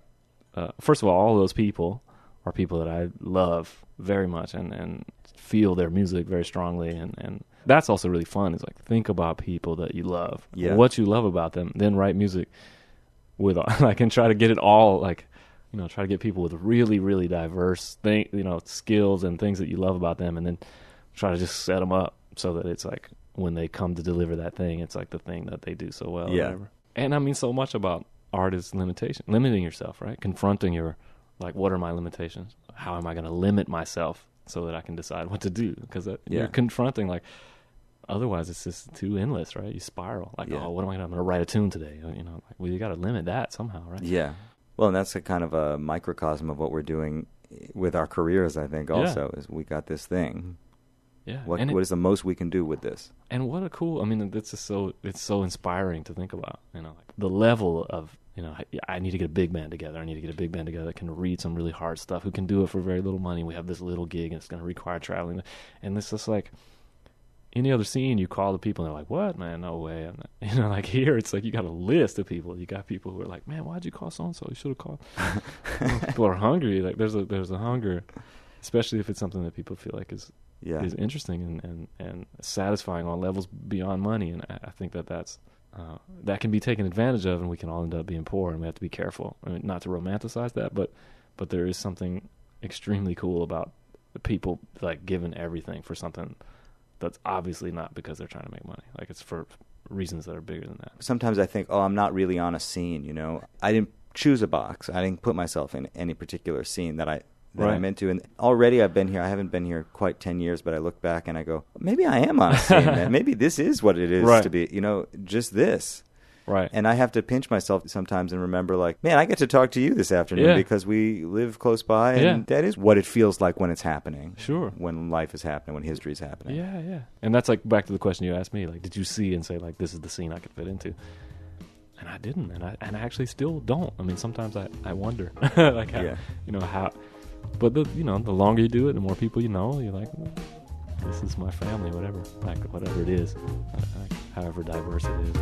First of all of those people are people that I love very much and feel their music very strongly, and that's also really fun. Is like think about people that you love, what you love about them, then write music with like and try to get it all like try to get people with really really diverse skills and things that you love about them, and then try to just set them up so that it's like when they come to deliver that thing, it's like the thing that they do so well. Yeah. Or whatever. And I mean, so much about art is limiting yourself, right? Confronting your like, what are my limitations? How am I going to limit myself so that I can decide what to do? Because you're confronting, like, otherwise it's just too endless, right? You spiral. Like, what am I going to write a tune today? Like, well, you got to limit that somehow, right? Yeah. Well, and that's a kind of a microcosm of what we're doing with our careers, I think, also, is we got this thing. Yeah. What is the most we can do with this? And what a cool, I mean, it's so inspiring to think about, like the level of, I need to get a big band together. I need to get a big band together that can read some really hard stuff, who can do it for very little money. We have this little gig and it's going to require traveling. And it's just like any other scene, you call the people and they're like, what, man? No way. And, like here, it's like you got a list of people. You got people who are like, man, why'd you call so-and-so? You should have called. People are hungry. Like there's a hunger, especially if it's something that people feel like is interesting and satisfying on levels beyond money. And I think that's that can be taken advantage of, and we can all end up being poor, and we have to be careful. I mean, not to romanticize that, but there is something extremely cool about people like giving everything for something that's obviously not because they're trying to make money. Like it's for reasons that are bigger than that. Sometimes I think, I'm not really on a scene, you know. I didn't choose a box. I didn't put myself in any particular scene that I'm into. And already I've been here. I haven't been here quite 10 years, but I look back and I go, maybe I am on a scene, man. Maybe this is what it is to be, you know, just this. Right. And I have to pinch myself sometimes and remember, like, man, I get to talk to you this afternoon because we live close by, and that is what it feels like when it's happening. Sure. When life is happening, when history is happening. Yeah, yeah. And that's like back to the question you asked me, like, did you see and say, like, this is the scene I could fit into? And I didn't, and I actually still don't. I mean, sometimes I wonder, like, how, you know, how. But the longer you do it, the more people you know, you're like, this is my family, whatever it is, however diverse it is.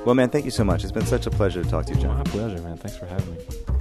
Well, man, thank you so much. It's been such a pleasure to talk to you, John. My pleasure, man. Thanks for having me.